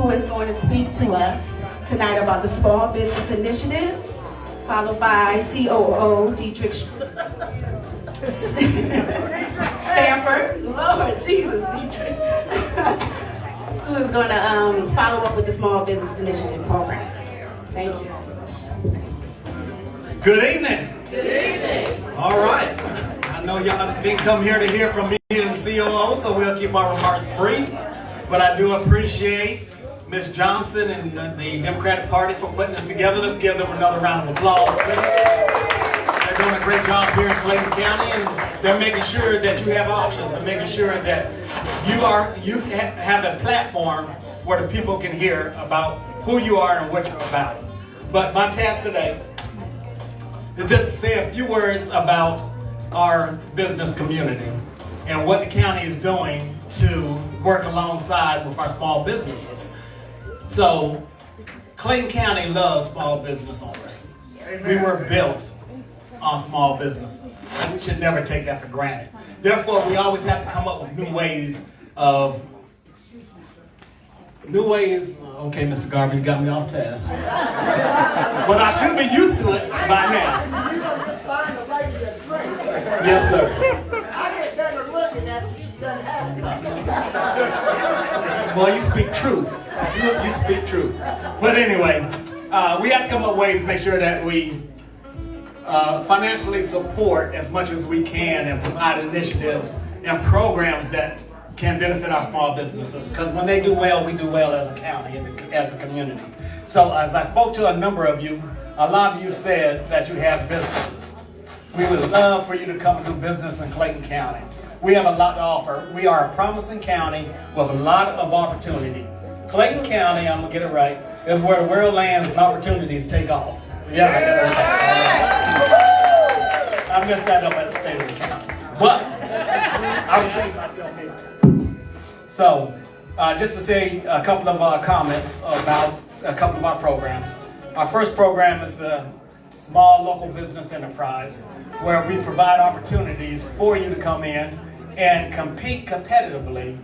who is going to speak to us tonight about the small business initiatives, followed by COO Dietrich Stamper, Lord Jesus, Dietrich, who is going to follow up with the Small Business Initiative Program. Thank you. Good evening. Good evening. All right. I know y'all didn't come here to hear from me and the COO, so we'll keep our remarks brief. But I do appreciate Ms. Johnson and the Democratic Party for putting this together. Let's give them another round of applause, please. They're doing a great job here in Clayton County, and they're making sure that you have options and making sure that you have a platform where the people can hear about who you are and what you're about. But my task today is just to say a few words about our business community and what the county is doing to work alongside with our small businesses. So, Clayton County loves small business owners. We were built on small businesses, and we should never take that for granted. Therefore, we always have to come up with new ways. Okay, Mr. Garvey, you got me off task. But I should be used to it by now. You don't just find a lady a drink. Yes, sir. I get better looking at you than having. Well, you speak truth. You speak truth. But anyway, we have to come up with ways to make sure that we financially support as much as we can and provide initiatives and programs that can benefit our small businesses. Because when they do well, we do well as a county and as a community. So as I spoke to a number of you, a lot of you said that you have businesses. We would love for you to come and do business in Clayton County. We have a lot to offer. We are a promising county with a lot of opportunity. Clayton County, I'm gonna get it right, is where the world lands and opportunities take off. Yeah, I got it. I messed that up at the state of the county. But I repeat myself here. So, just to say a couple of comments about a couple of our programs. Our first program is the Small Local Business Enterprise, where we provide opportunities for you to come in and compete competitively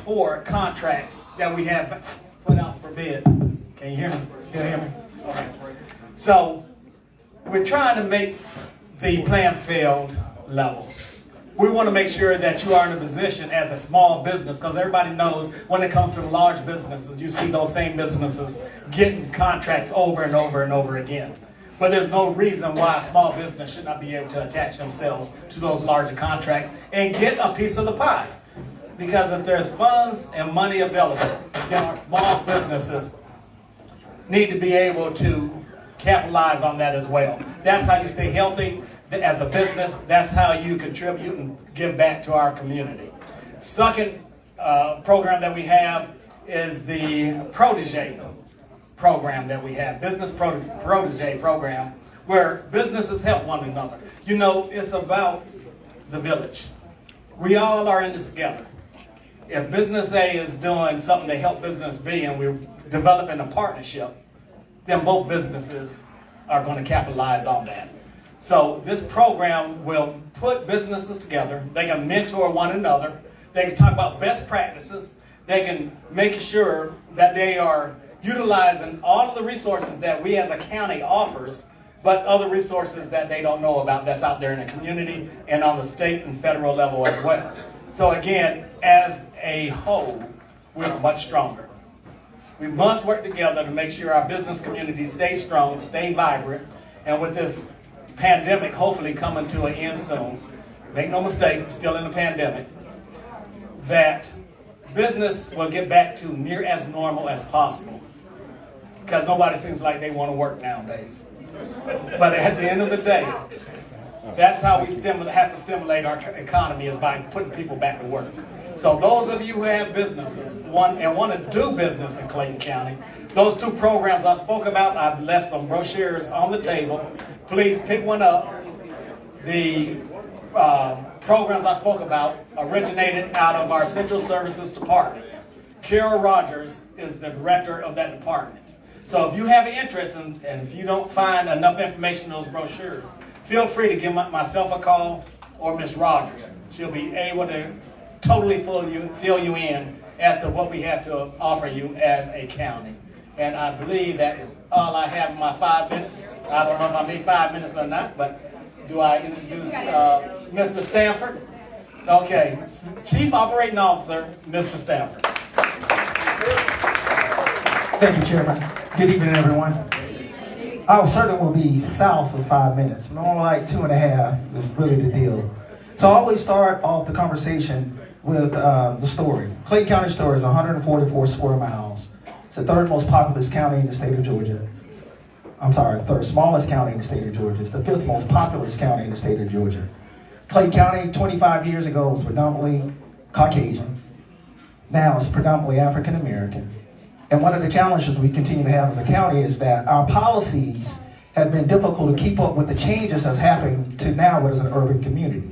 for contracts that we have put out for bid. Can you hear me? Still hear me? Okay. So, we're trying to make the playing field level. We want to make sure that you are in a position as a small business, because everybody knows when it comes to the large businesses, you see those same businesses getting contracts over and over and over again. But there's no reason why a small business should not be able to attach themselves to those larger contracts and get a piece of the pie. Because if there's funds and money available, then our small businesses need to be able to capitalize on that as well. That's how you stay healthy as a business. That's how you contribute and give back to our community. Second program that we have is the Protege program that we have, Business Protege program, where businesses help one another. You know, it's about the village. We all are in this together. If business A is doing something to help business B and we're developing a partnership, then both businesses are going to capitalize on that. So this program will put businesses together. They can mentor one another. They can talk about best practices. They can make sure that they are utilizing all of the resources that we as a county offers, but other resources that they don't know about that's out there in the community and on the state and federal level as well. So again, as a whole, we're much stronger. We must work together to make sure our business community stays strong, stay vibrant, and with this pandemic hopefully coming to an end soon, make no mistake, we're still in the pandemic, that business will get back to near as normal as possible. Because nobody seems like they want to work nowadays. But at the end of the day, that's how we have to stimulate our economy, is by putting people back to work. So those of you who have businesses and want to do business in Clayton County, those two programs I spoke about, I've left some brochures on the table. Please pick one up. The programs I spoke about originated out of our Central Services Department. Carol Rogers is the director of that department. So if you have an interest and if you don't find enough information in those brochures, feel free to give myself a call or Ms. Rogers. She'll be able to totally fill you in as to what we have to offer you as a county. And I believe that is all I have in my 5 minutes. I don't know if I made 5 minutes or not, but do I introduce Mr. Stanford? Okay, Chief Operating Officer, Mr. Stanford. Thank you, Chairman. Good evening, everyone. I certainly will be south of 5 minutes. More like 2.5 is really the deal. So I always start off the conversation with the story. Clayton County story is 144 square miles. It's the third most populous county in the state of Georgia. I'm sorry, third smallest county in the state of Georgia. It's the fifth most populous county in the state of Georgia. Clayton County 25 years ago was predominantly Caucasian. Now it's predominantly African American. And one of the challenges we continue to have as a county is that our policies have been difficult to keep up with the changes that's happening to now what is an urban community.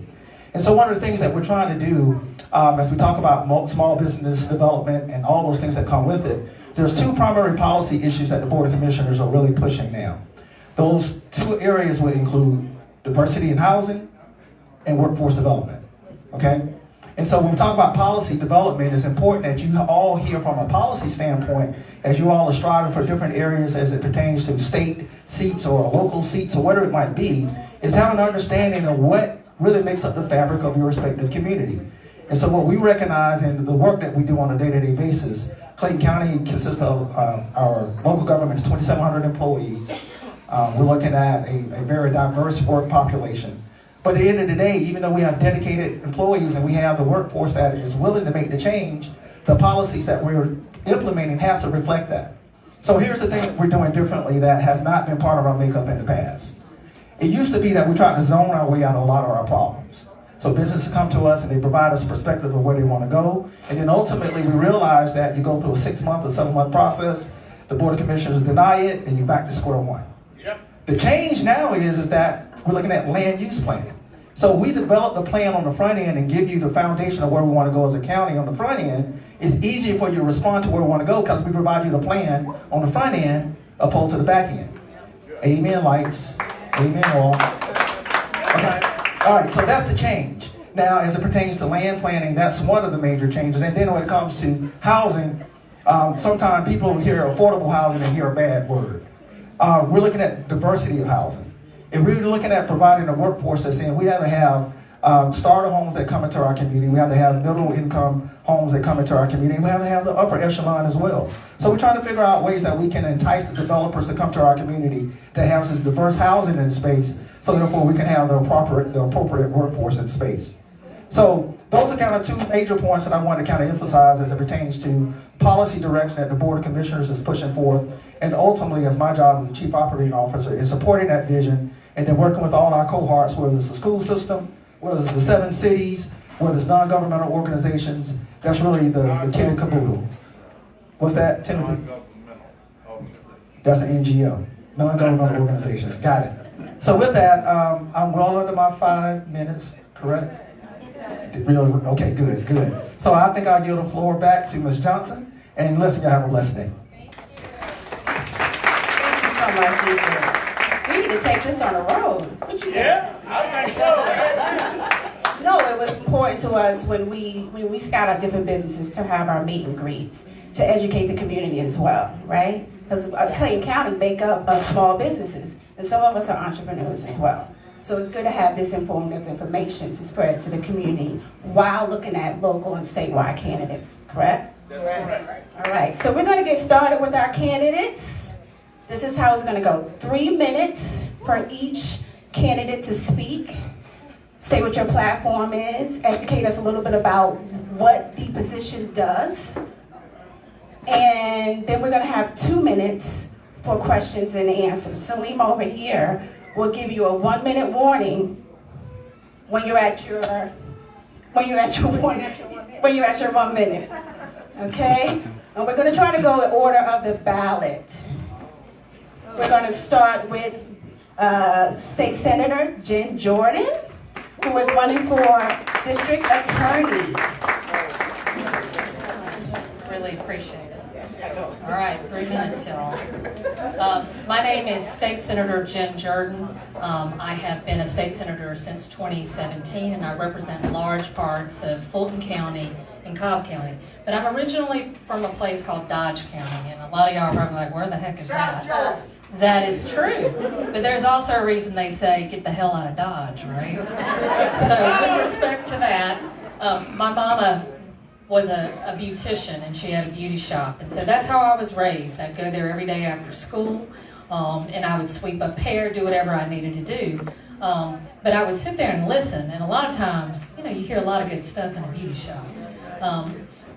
And so one of the things that we're trying to do as we talk about small business development and all those things that come with it, there's two primary policy issues that the Board of Commissioners are really pushing now. Those two areas would include diversity in housing and workforce development, okay? And so when we talk about policy development, it's important that you all hear from a policy standpoint as you all are striving for different areas as it pertains to state seats or local seats or whatever it might be, is have an understanding of what really makes up the fabric of your respective community. And so what we recognize in the work that we do on a day-to-day basis, Clayton County consists of our local government is 2,700 employees. We're looking at a very diverse work population. But at the end of the day, even though we have dedicated employees and we have the workforce that is willing to make the change, the policies that we're implementing have to reflect that. So here's the thing that we're doing differently that has not been part of our makeup in the past. It used to be that we tried to zone our way out of a lot of our problems. So businesses come to us and they provide us perspective of where they want to go. And then ultimately we realize that you go through a 6-month or 7-month process, the Board of Commissioners deny it, and you're back to square one. Yep. The change now is that we're looking at land use planning. So we develop the plan on the front end and give you the foundation of where we want to go as a county on the front end. It's easier for you to respond to where we want to go because we provide you the plan on the front end opposed to the back end. Amen, lights. Amen, all. Okay. All right, so that's the change. Now, as it pertains to land planning, that's one of the major changes. And then when it comes to housing, sometimes people hear affordable housing and hear a bad word. We're looking at diversity of housing. And we're looking at providing a workforce that's saying we have to have starter homes that come into our community. We have to have middle income homes that come into our community. We have to have the upper echelon as well. So we're trying to figure out ways that we can entice the developers to come to our community that has this diverse housing in space, so therefore we can have the appropriate workforce in space. So those are kind of two major points that I want to kind of emphasize as it pertains to policy direction that the Board of Commissioners is pushing forth. And ultimately, as my job as the Chief Operating Officer, is supporting that vision and then working with all our cohorts, whether it's the school system, whether it's the 7 cities, whether it's non-governmental organizations. That's really the kit and caboodle. What's that, Timothy? That's an NGO, non-governmental organizations. Got it. So with that, I'm well under my 5 minutes, correct? Okay, good. So I think I'll give the floor back to Ms. Johnson, and listen, y'all have a blessed day. Thank you so much, Ethan. We need to take this on the road. What you think? Yeah, I think so. No, it was important to us when we scout out different businesses to have our meet and greets, to educate the community as well, right? Because Clayton County make up of small businesses, and some of us are entrepreneurs as well. So it's good to have this informative information to spread to the community while looking at local and statewide candidates, correct? Correct. All right, so we're going to get started with our candidates. This is how it's going to go. 3 minutes for each candidate to speak. Say what your platform is. Educate us a little bit about what the position does. And then we're going to have 2 minutes for questions and answers. Salim over here will give you a 1-minute warning when you're at your 1 minute. Okay? And we're going to try to go in order of the ballot. We're going to start with State Senator Jen Jordan, who is running for District Attorney. Really appreciate it. All right, 3 minutes, y'all. My name is State Senator Jen Jordan. I have been a state senator since 2017, and I represent large parts of Fulton County and Cobb County. But I'm originally from a place called Dodge County, and a lot of y'all are probably like, where the heck is that? That is true. But there's also a reason they say, get the hell out of Dodge, right? So with respect to that, my mama was a beautician, and she had a beauty shop, and so that's how I was raised. I'd go there every day after school, and I would sweep up hair, do whatever I needed to do. But I would sit there and listen, and a lot of times, you hear a lot of good stuff in a beauty shop.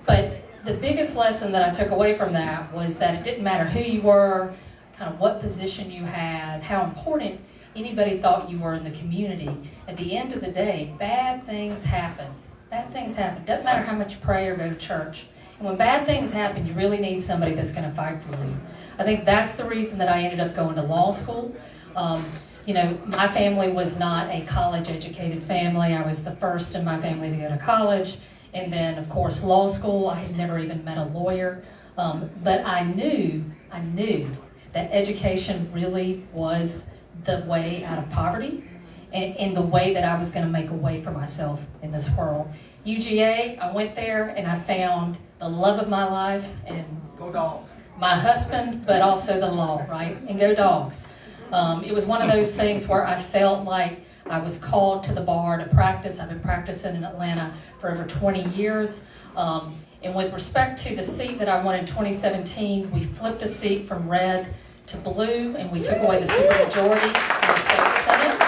But the biggest lesson that I took away from that was that it didn't matter who you were, kind of what position you had, how important anybody thought you were in the community. At the end of the day, bad things happen. Bad things happen. Doesn't matter how much you pray or go to church. And when bad things happen, you really need somebody that's going to fight for you. I think that's the reason that I ended up going to law school. My family was not a college-educated family. I was the first in my family to go to college. And then, of course, law school. I had never even met a lawyer. But I knew that education really was the way out of poverty. And the way that I was going to make a way for myself in this world. UGA, I went there and I found the love of my life and Go Dogs. My husband, but also the law, right? And go Dogs. It was one of those things where I felt like I was called to the bar to practice. I've been practicing in Atlanta for over 20 years. And with respect to the seat that I won in 2017, we flipped the seat from red to blue, and we took away the supermajority in the state Senate.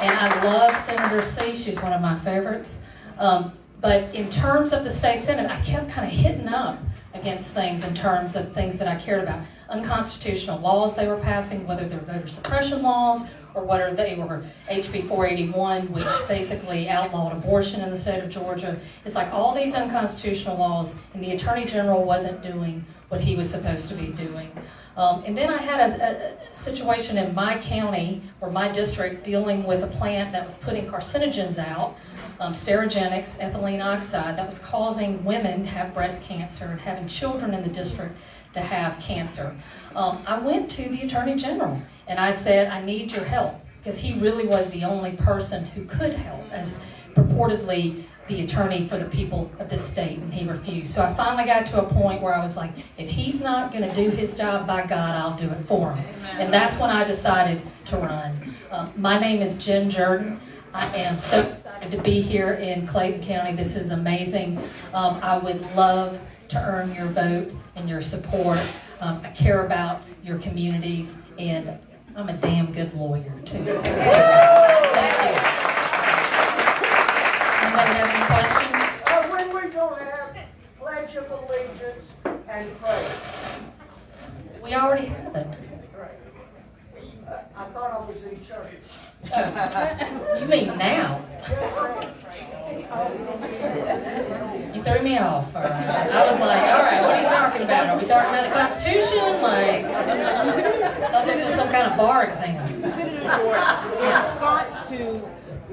And I love Senator C. She's one of my favorites. But in terms of the state Senate, I kept kind of hitting up against things in terms of things that I cared about. Unconstitutional laws they were passing, whether they were voter suppression laws or whether they were HB 481, which basically outlawed abortion in the state of Georgia. It's like all these unconstitutional laws, and the Attorney General wasn't doing what he was supposed to be doing. And then I had a situation in my county or my district dealing with a plant that was putting carcinogens out, sterogenics, ethylene oxide, that was causing women to have breast cancer and having children in the district to have cancer. I went to the Attorney General and I said, I need your help, because he really was the only person who could help, as purportedly the attorney for the people of this state, and he refused. So I finally got to a point where I was like, if he's not going to do his job, by God, I'll do it for him. And that's when I decided to run. My name is Jen Jordan. I am so excited to be here in Clayton County. This is amazing. I would love to earn your vote and your support. I care about your communities, and I'm a damn good lawyer, too. So, thank you. Anybody have any questions? When we're going to have Pledge of Allegiance and pray. We already have it. I thought I was in church. Oh, you mean now? You threw me off. All right. I was like, all right, what are you talking about? Are we talking about the Constitution? Like, I thought this was some kind of bar exam. Senator Moore, in response to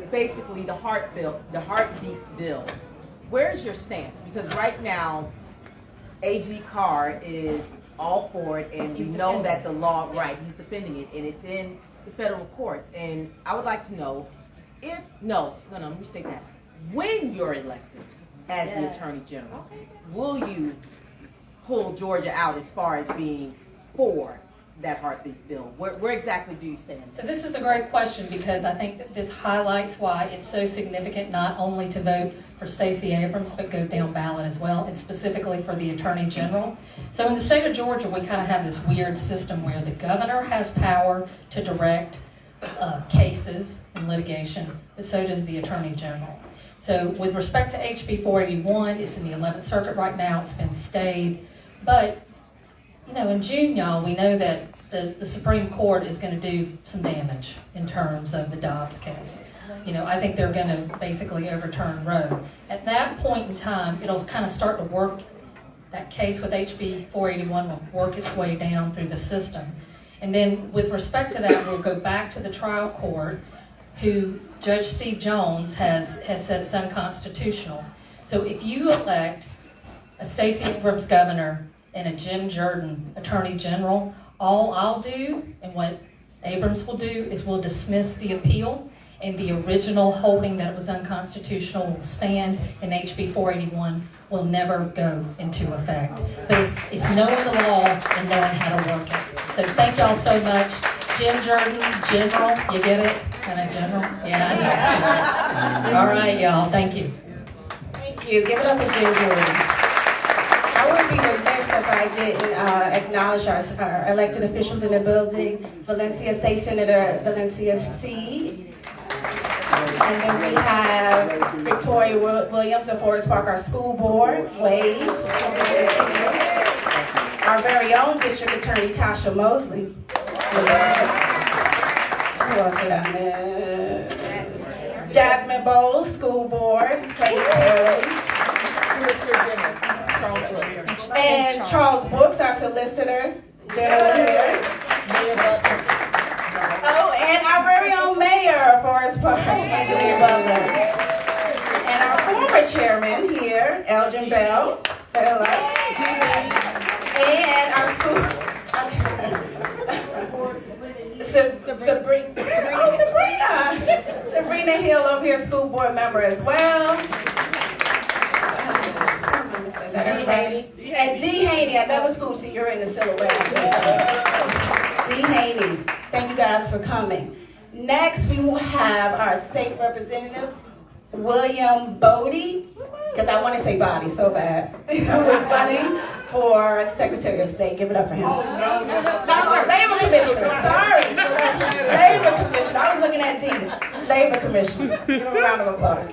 basically the heartbeat bill, where's your stance? Because right now, AG Carr is all for it, and we know that the law, right, he's defending it, and it's in the federal courts. And I would like to know if, let me state that. When you're elected as the Attorney General, will you pull Georgia out as far as being for that heartbeat bill? Where exactly do you stand? So this is a great question, because I think that this highlights why it's so significant not only to vote for Stacey Abrams, but go down ballot as well, and specifically for the Attorney General. So in the state of Georgia, we kind of have this weird system where the governor has power to direct cases and litigation, but so does the Attorney General. So with respect to HB 481, it's in the 11th Circuit right now. It's been stayed. But, in June, y'all, we know that the Supreme Court is going to do some damage in terms of the Dobbs case. I think they're going to basically overturn Roe. At that point in time, it'll kind of start to work. That case with HB 481 will work its way down through the system. And then with respect to that, we'll go back to the trial court, who Judge Steve Jones has said it's unconstitutional. So if you elect a Stacey Abrams governor and a Jen Jordan Attorney General, All I'll do, and what Abrams will do, is we'll dismiss the appeal, and the original holding that it was unconstitutional will stand, and HB 481 will never go into effect. But it's knowing the law and knowing how to work it. So thank y'all so much. Jim Jordan, General, you get it? Kind of General? Yeah, I know it's General. All right, y'all, thank you. Thank you. Give it up for Jim Jordan. I would be remiss if I didn't acknowledge our elected officials in the building. Valencia State Senator Valencia C. And then we have Victoria Williams of Forest Park, our school board, Wade. Our very own district attorney, Tasha Mosley. Who else did I miss? Jasmine Boze, school board, Clayton Farley. And Charles Brooks, our solicitor, general here. Oh, and our very own mayor of Forest Park, Julia Butler. And our former chairman here, Elgin Bell. Say hello. And our school. Sabrina Hill over here, school board member as well. And Dee Haney, another school, so you're in the silhouette. Dee Haney, thank you guys for coming. Next, we will have our state representative, William Bodie, because I want to say Body so bad, who is running for Secretary of State. Give it up for him. No, Labor Commissioner, sorry. Labor Commissioner, I was looking at Dee. Labor Commissioner. Give him a round of applause.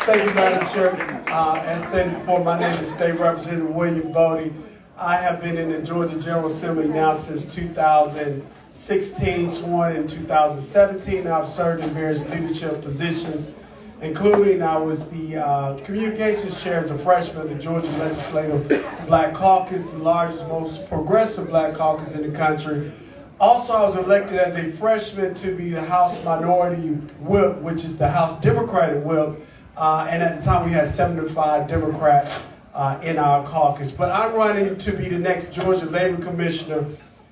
Thank you, Madam Chair. As stated before, my name is State Representative William Bodie. I have been in the Georgia General Assembly now since 2016, sworn in 2017. I've served in various leadership positions, including I was the communications chair as a freshman of the Georgia Legislative Black Caucus, the largest, most progressive Black caucus in the country. Also, I was elected as a freshman to be the House Minority Whip, which is the House Democratic Whip. And at the time, we had 75 Democrats in our caucus. But I'm running to be the next Georgia Labor Commissioner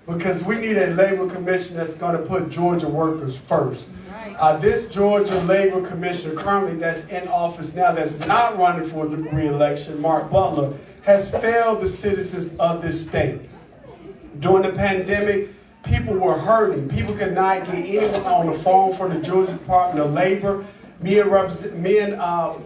because we need a Labor Commissioner that's going to put Georgia workers first. This Georgia Labor Commissioner currently that's in office now that's not running for the re-election, Mark Butler, has failed the citizens of this state. During the pandemic, people were hurting. People could not get anyone on the phone from the Georgia Department of Labor. Me and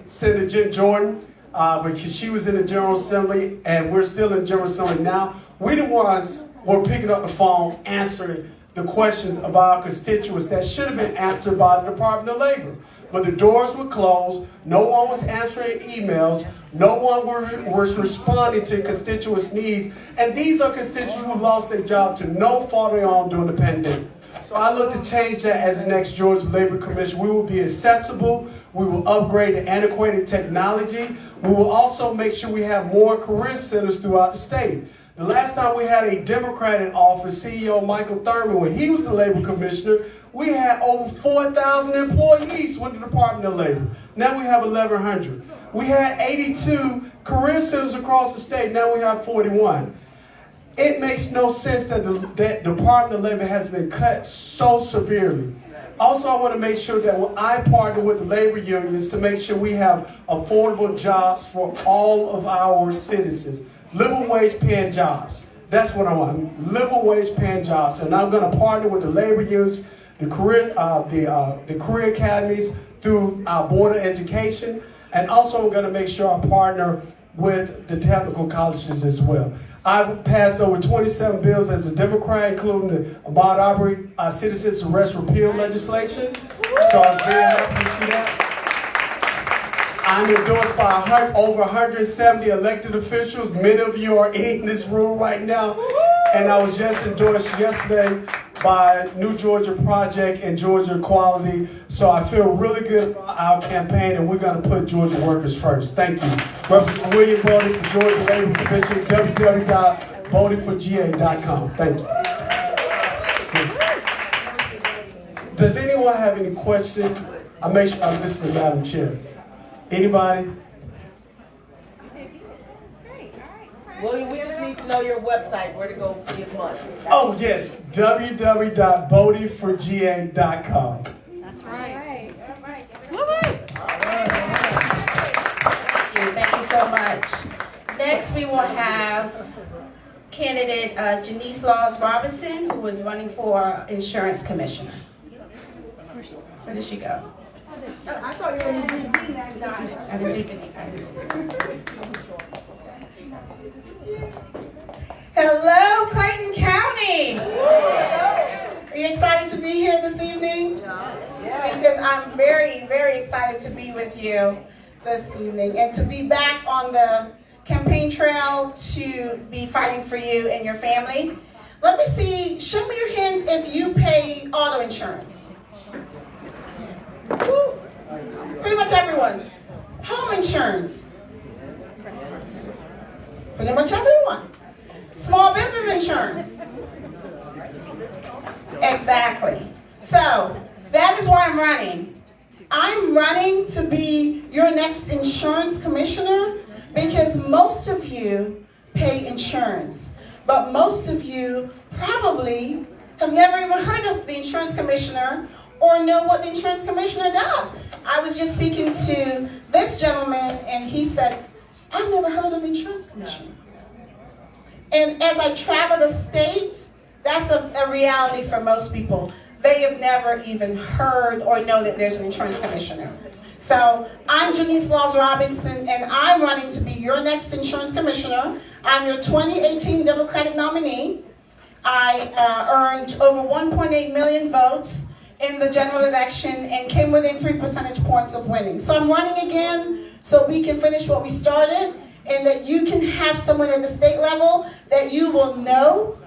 Senator Jim Jordan, because she was in the General Assembly, and we're still in the General Assembly now, we the ones were picking up the phone, answering the questions of our constituents that should have been answered by the Department of Labor. But the doors were closed, no one was answering emails, no one was responding to constituents' needs, and these are constituents who lost their job to no fault of their own during the pandemic. So I look to change that as the next Georgia Labor Commission. We will be accessible. We will upgrade the antiquated technology. We will also make sure we have more career centers throughout the state. The last time we had a Democrat in office, CEO Michael Thurman, when he was the Labor Commissioner, we had over 4,000 employees with the Department of Labor. Now we have 1,100. We had 82 career centers across the state. Now we have 41. It makes no sense that the Department of Labor has been cut so severely. Also, I want to make sure that I partner with the labor unions to make sure we have affordable jobs for all of our citizens. Living wage paying jobs. That's what I want. Living wage paying jobs. And I'm going to partner with the labor unions, the career academies through our Board of Education. And also, I'm going to make sure I partner with the technical colleges as well. I've passed over 27 bills as a Democrat, including the Ahmaud Arbery Citizens Arrest Repeal legislation. So I was very happy to see that. I'm endorsed by over 170 elected officials. Many of you are in this room right now. And I was just endorsed yesterday by New Georgia Project and Georgia Equality. So I feel really good about our campaign, and we're going to put Georgia workers first. Thank you. Representative William Bodie for Georgia Labor Commission, www.bodieforga.com. Thank you. Does anyone have any questions? I make sure I listen to Madam Chair. Anybody? Great. All right. William, we just need to know your website, where to go give money. Oh, yes, www.bodieforga.com. That's right. Thank you so much. Next, we will have candidate Janice Laws Robinson, who is running for insurance commissioner. Where did she go? I thought you were going to do D next time. I didn't do Denise. Hello, Clayton County. Are you excited to be here this evening? Yes. Because I'm very, very excited to be with you this evening and to be back on the campaign trail to be fighting for you and your family. Let me see, show me your hands if you pay auto insurance. Woo. Pretty much everyone. Home insurance. Pretty much everyone. Small business insurance. Exactly. So, that is why I'm running. I'm running to be your next insurance commissioner because most of you pay insurance. But most of you probably have never even heard of the insurance commissioner or know what the insurance commissioner does. I was just speaking to this gentleman and he said, I've never heard of insurance commissioner. And as I travel the state, that's a reality for most people. They have never even heard or know that there's an insurance commissioner. So I'm Janice Laws Robinson, and I'm running to be your next insurance commissioner. I'm your 2018 Democratic nominee. I earned over 1.8 million votes in the general election and came within 3 percentage points of winning. So I'm running again so we can finish what we started and that you can have someone at the state level that you will know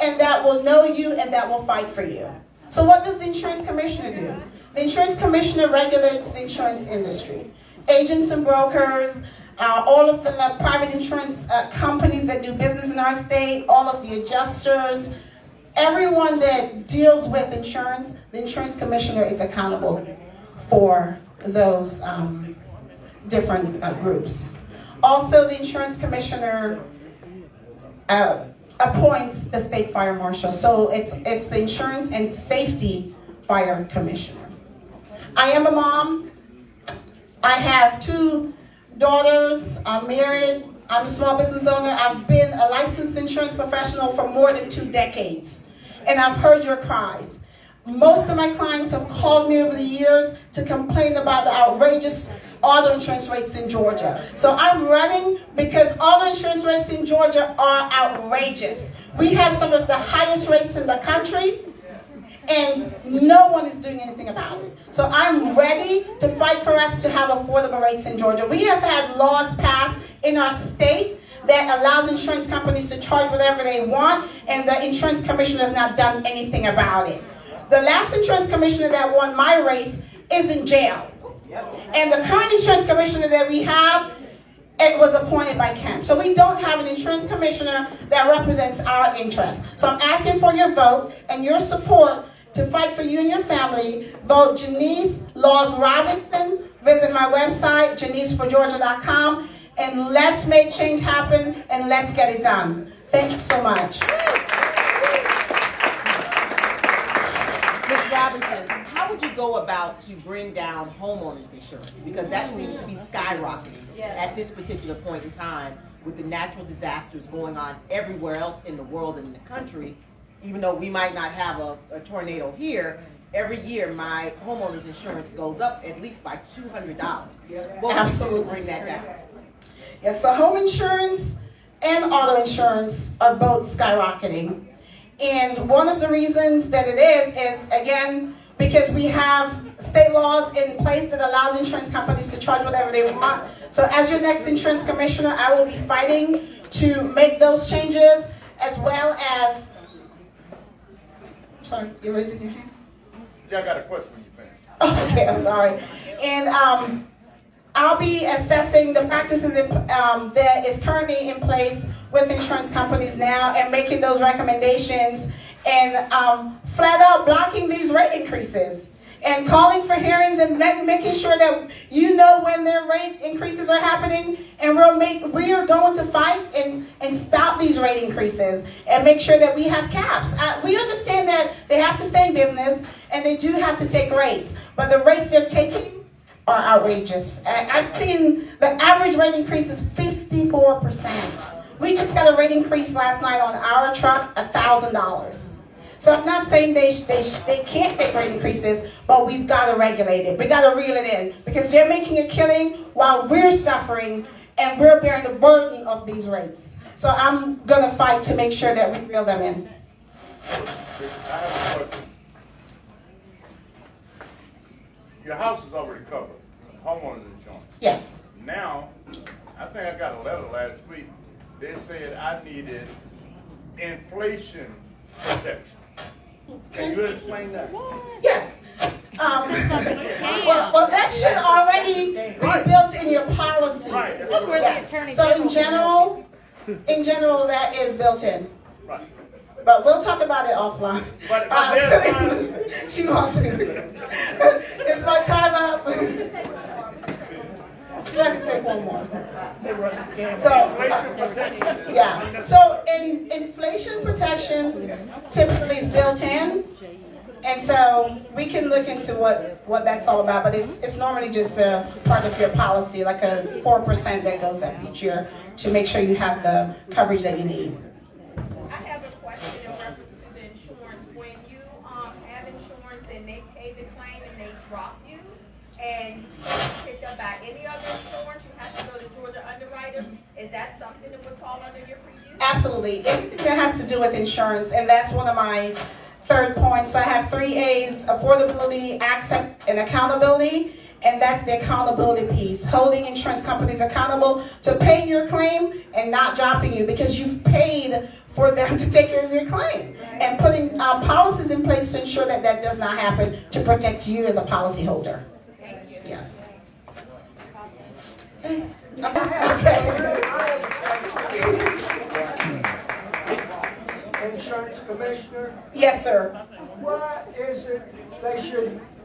and that will know you and that will fight for you. So what does the insurance commissioner do? The insurance commissioner regulates the insurance industry. Agents and brokers, all of the private insurance companies that do business in our state, all of the adjusters, everyone that deals with insurance, the insurance commissioner is accountable for those different groups. Also, the insurance commissioner appoints the state fire marshal. So it's the insurance and safety fire commissioner. I am a mom. I have 2 daughters. I'm married. I'm a small business owner. I've been a licensed insurance professional for more than 2 decades. And I've heard your cries. Most of my clients have called me over the years to complain about the outrageous auto insurance rates in Georgia. So I'm running because auto insurance rates in Georgia are outrageous. We have some of the highest rates in the country, and no one is doing anything about it. So I'm ready to fight for us to have affordable rates in Georgia. We have had laws passed in our state that allows insurance companies to charge whatever they want, and the insurance commissioner has not done anything about it. The last insurance commissioner that won my race is in jail. And the current insurance commissioner that we have, it was appointed by Kemp. So we don't have an insurance commissioner that represents our interests. So I'm asking for your vote and your support to fight for you and your family. Vote Janice Laws Robinson. Visit my website, janiceforgeorgia.com, and let's make change happen and let's get it done. Thank you so much. Ms. Robinson, how would you go about to bring down homeowners insurance? Because that seems to be skyrocketing at this particular point in time with the natural disasters going on everywhere else in the world and in the country. Even though we might not have a tornado here, every year my homeowners insurance goes up at least by $200. What Absolutely. would bring that down? Yes, so home insurance and auto insurance are both skyrocketing. And one of the reasons that it is again, because we have state laws in place that allows insurance companies to charge whatever they want. So as your next insurance commissioner, I will be fighting to make those changes, as well as, sorry, you're raising your hand? Yeah, I got a question when you finish. Okay, I'm sorry. And I'll be assessing the practices that is currently in place with insurance companies now and making those recommendations and flat out blocking these rate increases. and calling for hearings and making sure that you know when their rate increases are happening, and we are going to fight and stop these rate increases and make sure that we have caps. We understand that they have to stay in business and they do have to take rates, but the rates they're taking are outrageous. I've seen the average rate increase is 54%. We just got a rate increase last night on our truck, $1,000. So I'm not saying they can't take rate increases, but we've got to regulate it. We got to reel it in because they're making a killing while we're suffering and we're bearing the burden of these rates. So I'm going to fight to make sure that we reel them in. I have a question. Your house is already covered, homeowner's insurance. Yes. Now, I think I got a letter last week. They said I needed inflation protection. Can you explain that? Yes. Well, that should already be built in your policy. Right. That's where the Yes. attorney So general in general, that is built in. Right. But we'll talk about it offline. But She wants to. Is my time up? I can take one more. So, yeah. So inflation protection typically is built in, and so we can look into what that's all about. But it's normally just a part of your policy, like a 4% that goes up each year to make sure you have the coverage that you need. I have a question in reference to the insurance. When you have insurance and they pay the claim and they drop you, and you can't be picked up by any other insurance, you have to go to Georgia Underwriters. Is that something that would fall under your preview? Absolutely. Anything that has to do with insurance, and that's one of my third points. So I have 3 A's: affordability, access, and accountability. And that's the accountability piece, holding insurance companies accountable to paying your claim and not dropping you because you've paid for them to take care of your claim, and putting policies in place to ensure that that does not happen to protect you as a policyholder. Thank you. Yes. Insurance commissioner, Yes, sir. why is it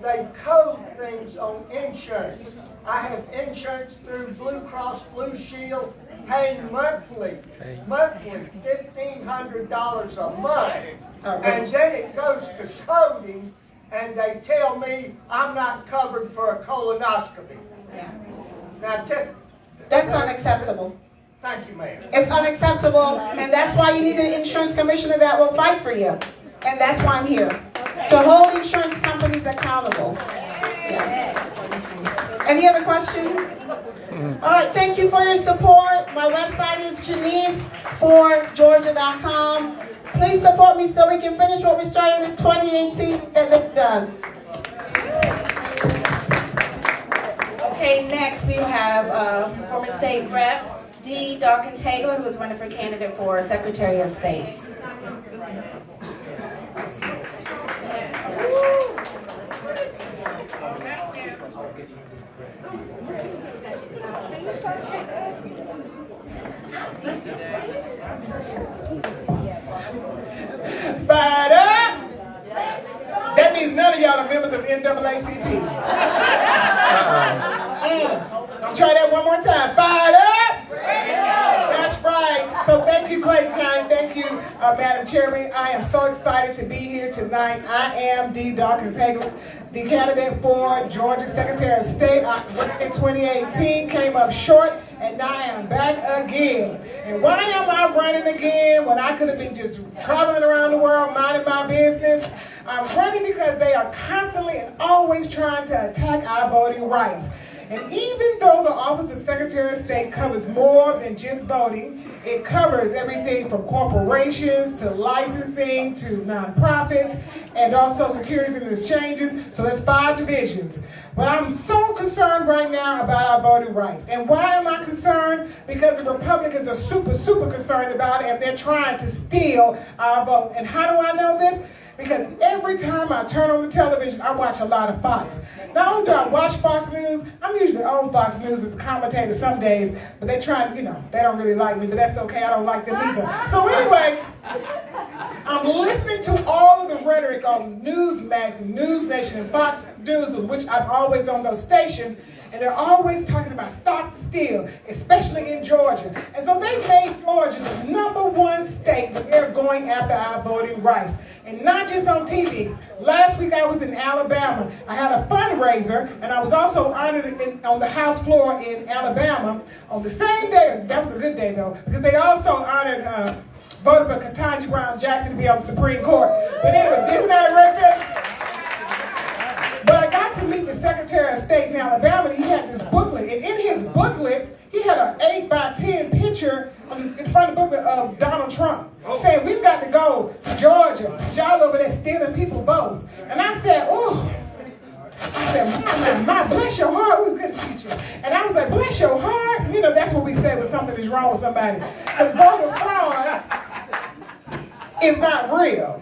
they code things on insurance? I have insurance through Blue Cross Blue Shield, paying monthly $1,500 a month. And then it goes to coding, and they tell me I'm not covered for a colonoscopy. Yeah. Now, That's unacceptable. thank you, ma'am. It's unacceptable, and that's why you need an insurance commissioner that will fight for you. And that's why I'm here, to hold insurance companies accountable. Yes. Any other questions? All right, thank you for your support. My website is JaniceForGeorgia.com. Please support me so we can finish what we started in 2018 and get it done. Okay, next we have former state rep Deedawkins Hagel, who is running for candidate for Secretary of State. Fired up! That means none of y'all are members of NAACP. I'll try that one more time. Fired up! That's right. So thank you, Clayton County. Thank you, Madam Chairman. I am so excited to be here tonight. I am Deedawkins Hagel, the candidate for Georgia Secretary of State. I ran in 2018, came up short, and now I am back again. And why am I running again when I could have been just traveling around the world, minding my business? I'm running because they are constantly and always trying to attack our voting rights. And even though the Office of Secretary of State covers more than just voting, it covers everything from corporations to licensing to nonprofits and also securities and exchanges. So that's 5 divisions. But I'm so concerned right now about our voting rights. And why am I concerned? Because the Republicans are super concerned about it, and they're trying to steal our vote. And how do I know this? Because every time I turn on the television, I watch a lot of Fox. Not only do I watch Fox News, I'm usually on Fox News as a commentator some days, but they try, they don't really like me, but that's okay, I don't like them either. So anyway, I'm listening to all of the rhetoric on Newsmax and News Nation and Fox News, of which I'm always on those stations, and they're always talking about stop the steal, especially in Georgia. And so they made Georgia the #1 state that they're going after our voting rights. And not just on TV. Last week I was in Alabama. I had a fundraiser, and I was also honored on the House floor in Alabama on the same day. That was a good day, though, because they also honored voted for Ketanji Brown Jackson to be on the Supreme Court. But anyway, isn't that a record? But I got to meet the Secretary of State in Alabama, and he had this booklet. And in his booklet, he had an 8x10 picture in front of the booklet of Donald Trump, saying, we've got to go to Georgia, because y'all over there stealing people's votes. And I said, oh. I said, my, bless your heart. It was good to see you. And I was like, bless your heart. You know, that's what we say when something is wrong with somebody. Because voter fraud is not real.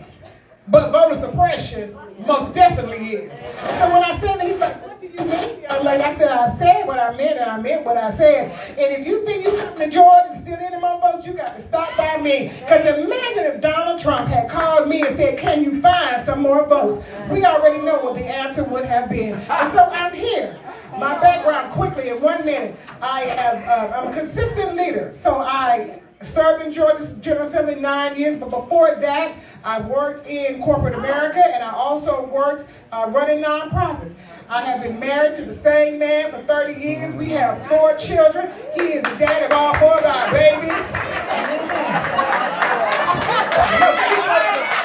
But voter suppression most definitely is. So when I said that, he's like, what do you mean? Like I said, I said what I meant, and I meant what I said. And if you think you come to Georgia to steal any more votes, you got to stop by me. Because imagine if Donald Trump had called me and said, can you find some more votes? We already know what the answer would have been. And so I'm here. My background quickly in 1 minute. I'm a consistent leader. So I served in Georgia's General Assembly 9 years, but before that, I worked in corporate America, and I also worked running nonprofits. I have been married to the same man for 30 years. We have 4 children. He is the dad of all 4 of our babies.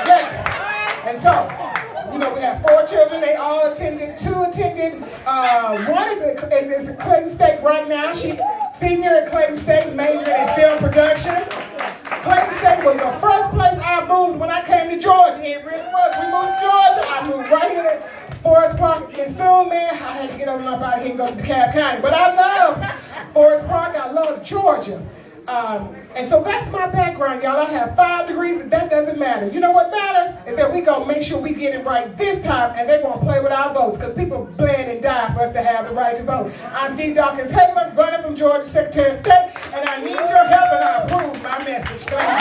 Yes. And so, you know, we have 4 children. They all attended. 2 attended. One is at Clayton State right now. She's senior at Clayton State, majoring in film production. Clayton State was the first place I moved when I came to Georgia. It really was. We moved to Georgia. I moved right here to Forest Park. And soon, man, I had to get over up out here and go to DeKalb County. But I love Forest Park. I love Georgia. And so that's my background, y'all. I have 5 degrees, and that doesn't matter. You know what matters is that we gonna make sure we get it right this time, and they're gonna play with our votes, because people bled and died for us to have the right to vote. I'm Deedawkins Hagel, running from Georgia Secretary of State, and I need your help, and I approve my message. Thank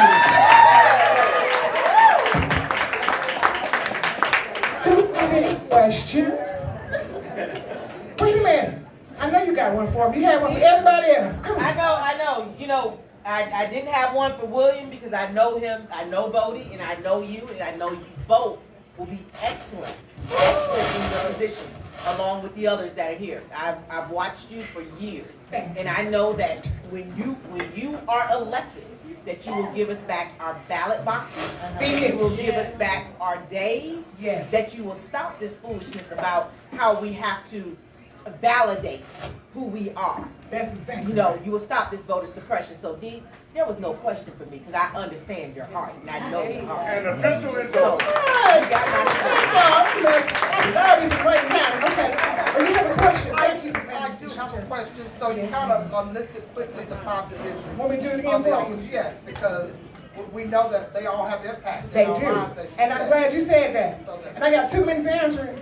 you. 2 minute questions. Wait a minute. I know you got one for me. You had one for everybody else. Come on. I know. You know, I didn't have one for William because I know him, I know Bodie, and I know you, and I know you both will be excellent in your positions, along with the others that are here. I've watched you for years, and I know that when you are elected, that you will give us back our ballot boxes, you will give us back our days, that you will stop this foolishness about how we have to validate who we are. That's exactly. You know, you will stop this voter suppression. So, Dee, there was no question for me because I understand your heart and I know your heart. And official is so. I love you, Clayton County. Okay. Well, you have a question. Thank you. I do have a question. So you kind of listed quickly the 5 divisions. Want me to do it again of the for office? Yes, because we know that they all have impact. They do. And I'm glad you said that. And I got 2 minutes to answer it.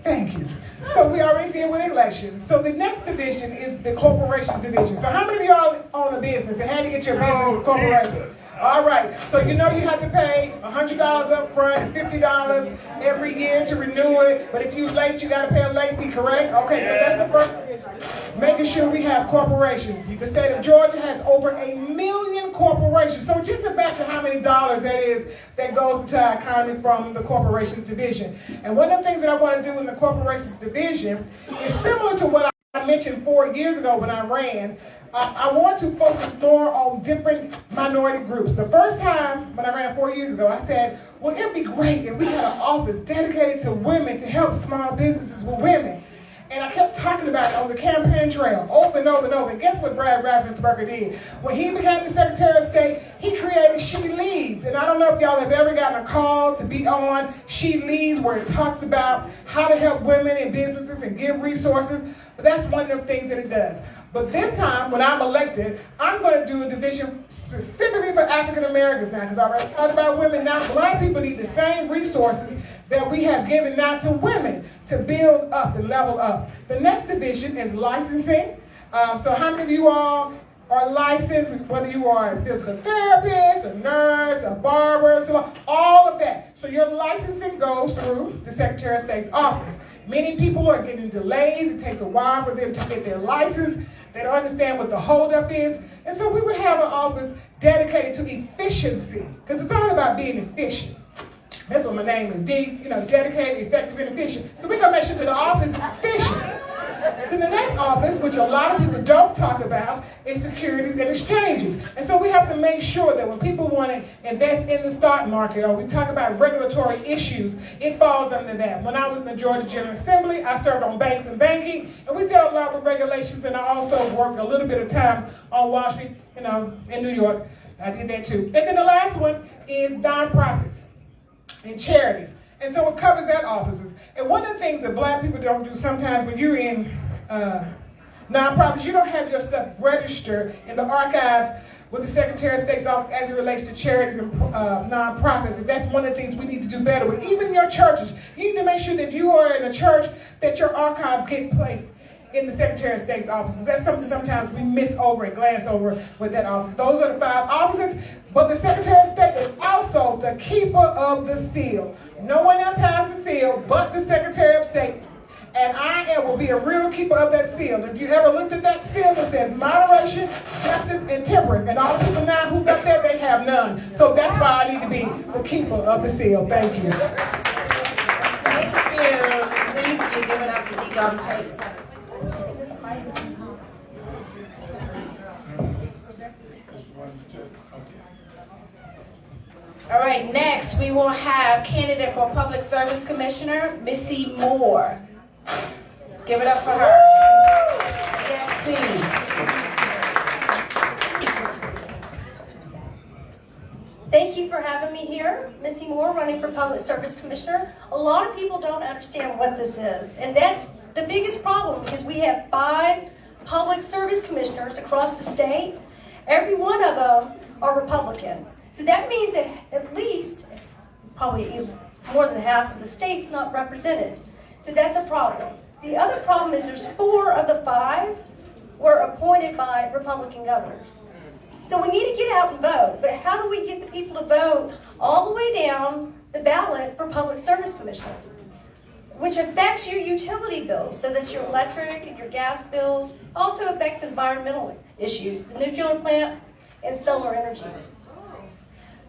Thank you. So we already did with elections. So the next division is the corporations division. So how many of y'all own a business and had to get your business incorporated? All right. So you know you have to pay $100 up front, $50 every year to renew it. But if you're late, you got to pay a late fee, correct? Okay, so that's the first division. Making sure we have corporations. The state of Georgia has over 1 million corporations. So just imagine how many dollars that is that goes to our economy from the corporations division. And one of the things that I want to do in the corporations division is similar to what I mentioned 4 years ago when I ran. I want to focus more on different minority groups. The first time when I ran 4 years ago, I said, well, it'd be great if we had an office dedicated to women to help small businesses with women. And I kept talking about it on the campaign trail over and over and over. And guess what Brad Raffensperger did? When he became the Secretary of State, he created She Leads. And I don't know if y'all have ever gotten a call to be on She Leads, where it talks about how to help women in businesses and give resources. But that's one of the things that it does. But this time, when I'm elected, I'm going to do a division specifically for African Americans now, because I already talked about women. Now, Black people need the same resources that we have given now to women to build up and level up. The next division is licensing. So how many of you all are licensed, whether you are a physical therapist, a nurse, a barber, so all of that. So your licensing goes through the Secretary of State's office. Many people are getting delays. It takes a while for them to get their license. They don't understand what the holdup is. And so we would have an office dedicated to efficiency, because it's all about being efficient. That's what my name is, dedicated, effective, and efficient. So we're going to make sure that the office is efficient. Then the next office, which a lot of people don't talk about, is securities and exchanges. And so we have to make sure that when people want to invest in the stock market, or we talk about regulatory issues, it falls under that. When I was in the Georgia General Assembly, I served on banks and banking, and we dealt a lot with regulations, and I also worked a little bit of time on Wall Street, in New York. I did that too. And then the last one is nonprofits and charities. And so it covers that offices. And one of the things that black people don't do sometimes when you're in nonprofits, you don't have your stuff registered in the archives with the Secretary of State's office as it relates to charities and nonprofits. And that's one of the things we need to do better with. Even your churches, you need to make sure that if you are in a church that your archives get placed in the Secretary of State's offices. That's something sometimes we miss over and glance over with that office. Those are the 5 offices, but the Secretary of State is also the keeper of the seal. No one else has the seal but the Secretary of State. And I will be a real keeper of that seal. If you ever looked at that seal, it says moderation, justice, and temperance. And all the people now who got that, they have none. So that's why I need to be the keeper of the seal. Thank you. Thank you. Give it up for Deedawkins Hagel. All right, next we will have candidate for Public Service Commissioner, Missy Moore. Give it up for her. Yes, Thank you for having me here. Missy Moore, running for Public Service Commissioner. A lot of people don't understand what this is, and that's the biggest problem because we have 5 Public Service Commissioners across the state. Every one of them are Republican. So that means that at least, probably more than half of the state's not represented. So that's a problem. The other problem is there's 4 of the 5 were appointed by Republican governors. So we need to get out and vote. But how do we get the people to vote all the way down the ballot for Public Service Commissioner? Which affects your utility bills. So that's your electric and your gas bills. Also affects environmental issues, the nuclear plant and solar energy.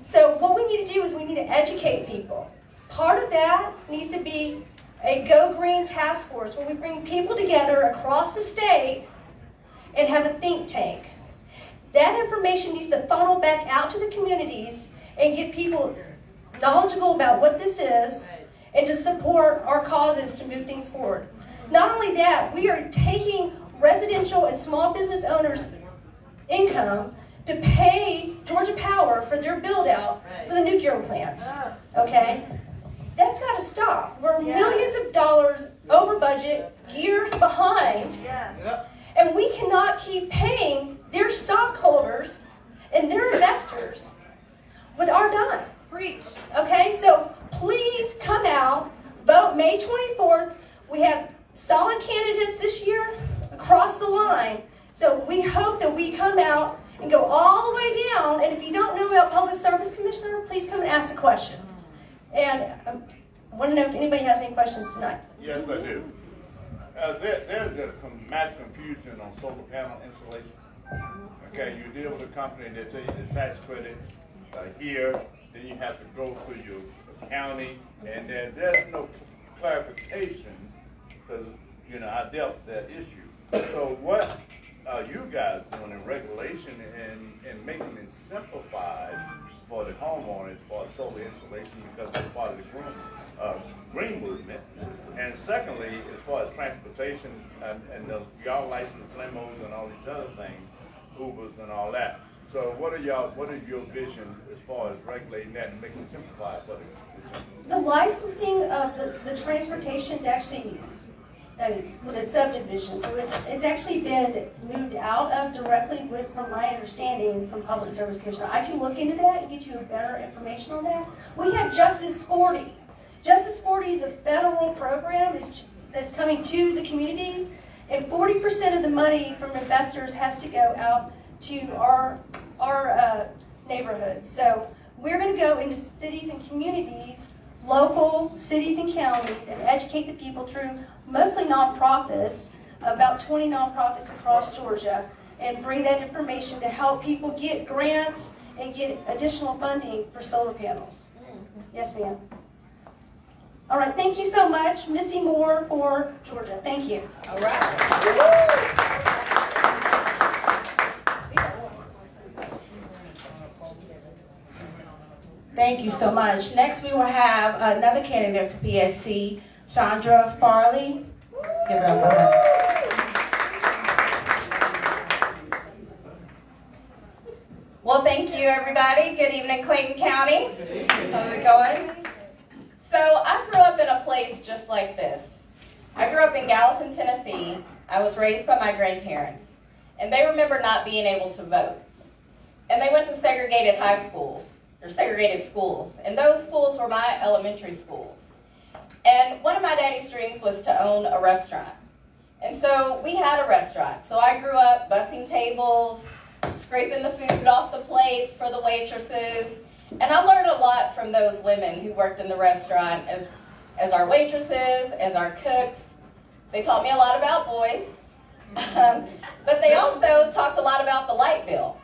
So what we need to do is we need to educate people. Part of that needs to be a Go Green task force where we bring people together across the state and have a think tank. That information needs to funnel back out to the communities and get people knowledgeable about what this is and to support our causes to move things forward. Not only that, we are taking residential and small business owners' income to pay Georgia Power for their build-out for the nuclear plants, okay? That's got to stop. We're millions of dollars over budget, years behind, and we cannot keep paying their stockholders and their investors with our dime. Preach. Okay, so please come out, vote May 24th. We have solid candidates this year across the line, so we hope that we come out and go all the way down, and if you don't know about Public Service Commissioner, please come and ask a question. And I want to know if anybody has any questions tonight. Yes, I do. There's a mass confusion on solar panel installation. Okay, you deal with a company that tell you the tax credits here, then you have to go through your county, and then there's no clarification because, I dealt with that issue. So what are you guys doing in regulation and making it simplified for the homeowners for solar installation because it's part of the green movement? And secondly, as far as transportation and y'all license limos and all these other things, Ubers and all that. So what are your vision as far as regulating that and making it simplified for the licensing of the transportation is actually with a subdivision, so it's actually been moved out of directly with, from my understanding, from Public Service Commissioner. I can look into that and get you better information on that. We have Justice 40. Justice 40 is a federal program that's coming to the communities, and 40% of the money from investors has to go out to our neighborhoods. So we're going to go into cities and communities, local cities and counties, and educate the people through mostly nonprofits, about 20 nonprofits across Georgia, and bring that information to help people get grants and get additional funding for solar panels. Yes, ma'am. All right, thank you so much, Missy Moore for Georgia. Thank you. All right. Thank you so much. Next, we will have another candidate for PSC, Chandra Farley. Give it up for her. Well, thank you, everybody. Good evening, Clayton County. How's it going? So I grew up in a place just like this. I grew up in Gallatin, Tennessee. I was raised by my grandparents, and they remember not being able to vote. And they went to segregated high schools, or segregated schools, and those schools were my elementary schools. And one of my daddy's dreams was to own a restaurant. And so we had a restaurant. So I grew up bussing tables, scraping the food off the plates for the waitresses. And I learned a lot from those women who worked in the restaurant as our waitresses, as our cooks. They taught me a lot about boys. But they also talked a lot about the light bill.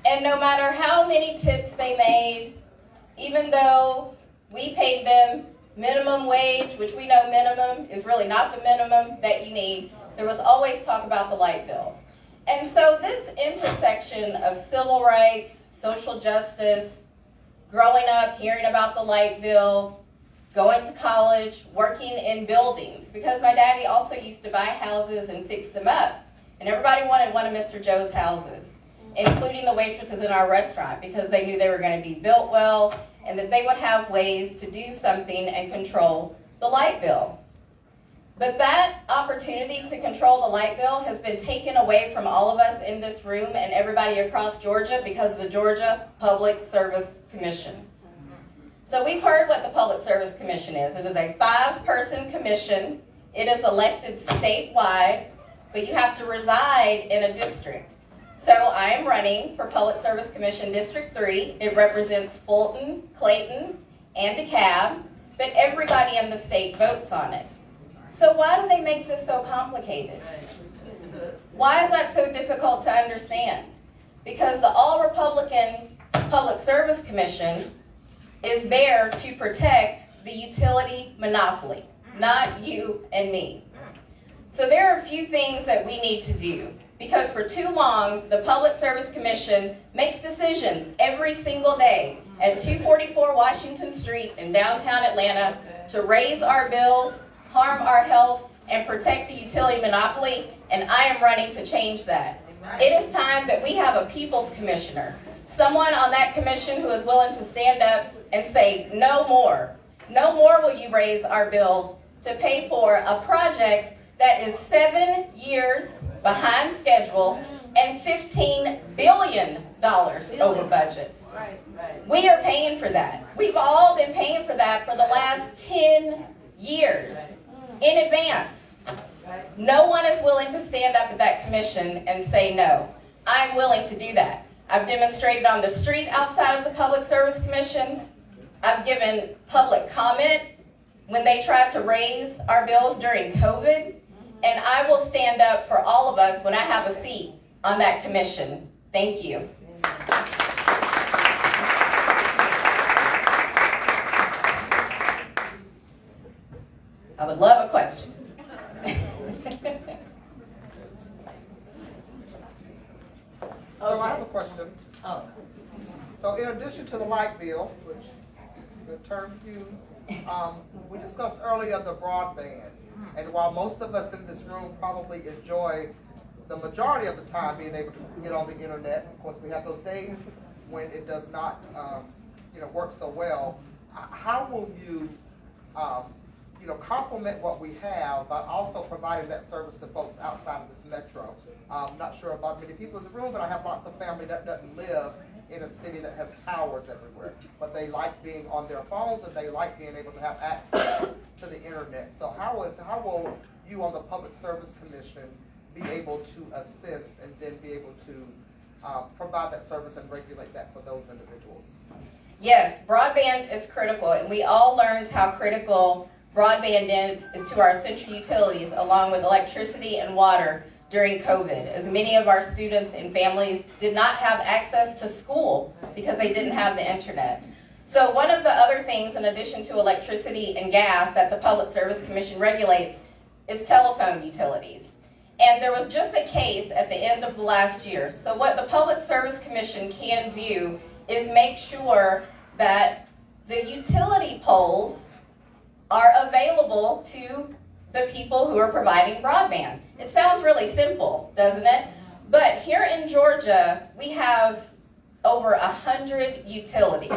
And no matter how many tips they made, even though we paid them minimum wage, which we know minimum is really not the minimum that you need, there was always talk about the light bill. And so this intersection of civil rights, social justice, growing up, hearing about the light bill, going to college, working in buildings, because my daddy also used to buy houses and fix them up. And everybody wanted one of Mr. Joe's houses, including the waitresses in our restaurant, because they knew they were going to be built well and that they would have ways to do something and control the light bill. But that opportunity to control the light bill has been taken away from all of us in this room and everybody across Georgia because of the Georgia Public Service Commission. So we've heard what the Public Service Commission is. It is a 5-person commission. It is elected statewide, but you have to reside in a district. So I am running for Public Service Commission District 3. It represents Fulton, Clayton, and DeKalb, but everybody in the state votes on it. So why do they make this so complicated? Why is that so difficult to understand? Because the All-Republican Public Service Commission is there to protect the utility monopoly, not you and me. So there are a few things that we need to do. Because for too long, the Public Service Commission makes decisions every single day at 244 Washington Street in downtown Atlanta to raise our bills, harm our health, and protect the utility monopoly, and I am running to change that. It is time that we have a People's Commissioner, someone on that commission who is willing to stand up and say, no more. No more will you raise our bills to pay for a project that is 7 years behind schedule and $15 billion over budget. We are paying for that. We've all been paying for that for the last 10 years in advance. No one is willing to stand up at that commission and say no. I'm willing to do that. I've demonstrated on the street outside of the Public Service Commission. I've given public comment when they tried to raise our bills during COVID. And I will stand up for all of us when I have a seat on that commission. Thank you. I would love a question. So I have a question. So in addition to the light bill, which is a term used, we discussed earlier the broadband. And while most of us in this room probably enjoy the majority of the time being able to get on the internet, of course we have those days when it does not work so well. How will you complement what we have, but also providing that service to folks outside of this metro? I'm not sure about many people in the room, but I have lots of family that doesn't live in a city that has towers everywhere. But they like being on their phones and they like being able to have access to the internet. So how will you on the Public Service Commission be able to assist and then be able to provide that service and regulate that for those individuals? Yes, broadband is critical, and we all learned how critical broadband is to our essential utilities, along with electricity and water during COVID, as many of our students and families did not have access to school because they didn't have the internet. So one of the other things, in addition to electricity and gas, that the Public Service Commission regulates is telephone utilities. And there was just a case at the end of the last year. So what the Public Service Commission can do is make sure that the utility poles are available to the people who are providing broadband. It sounds really simple, doesn't it? But here in Georgia, we have over 100 utilities.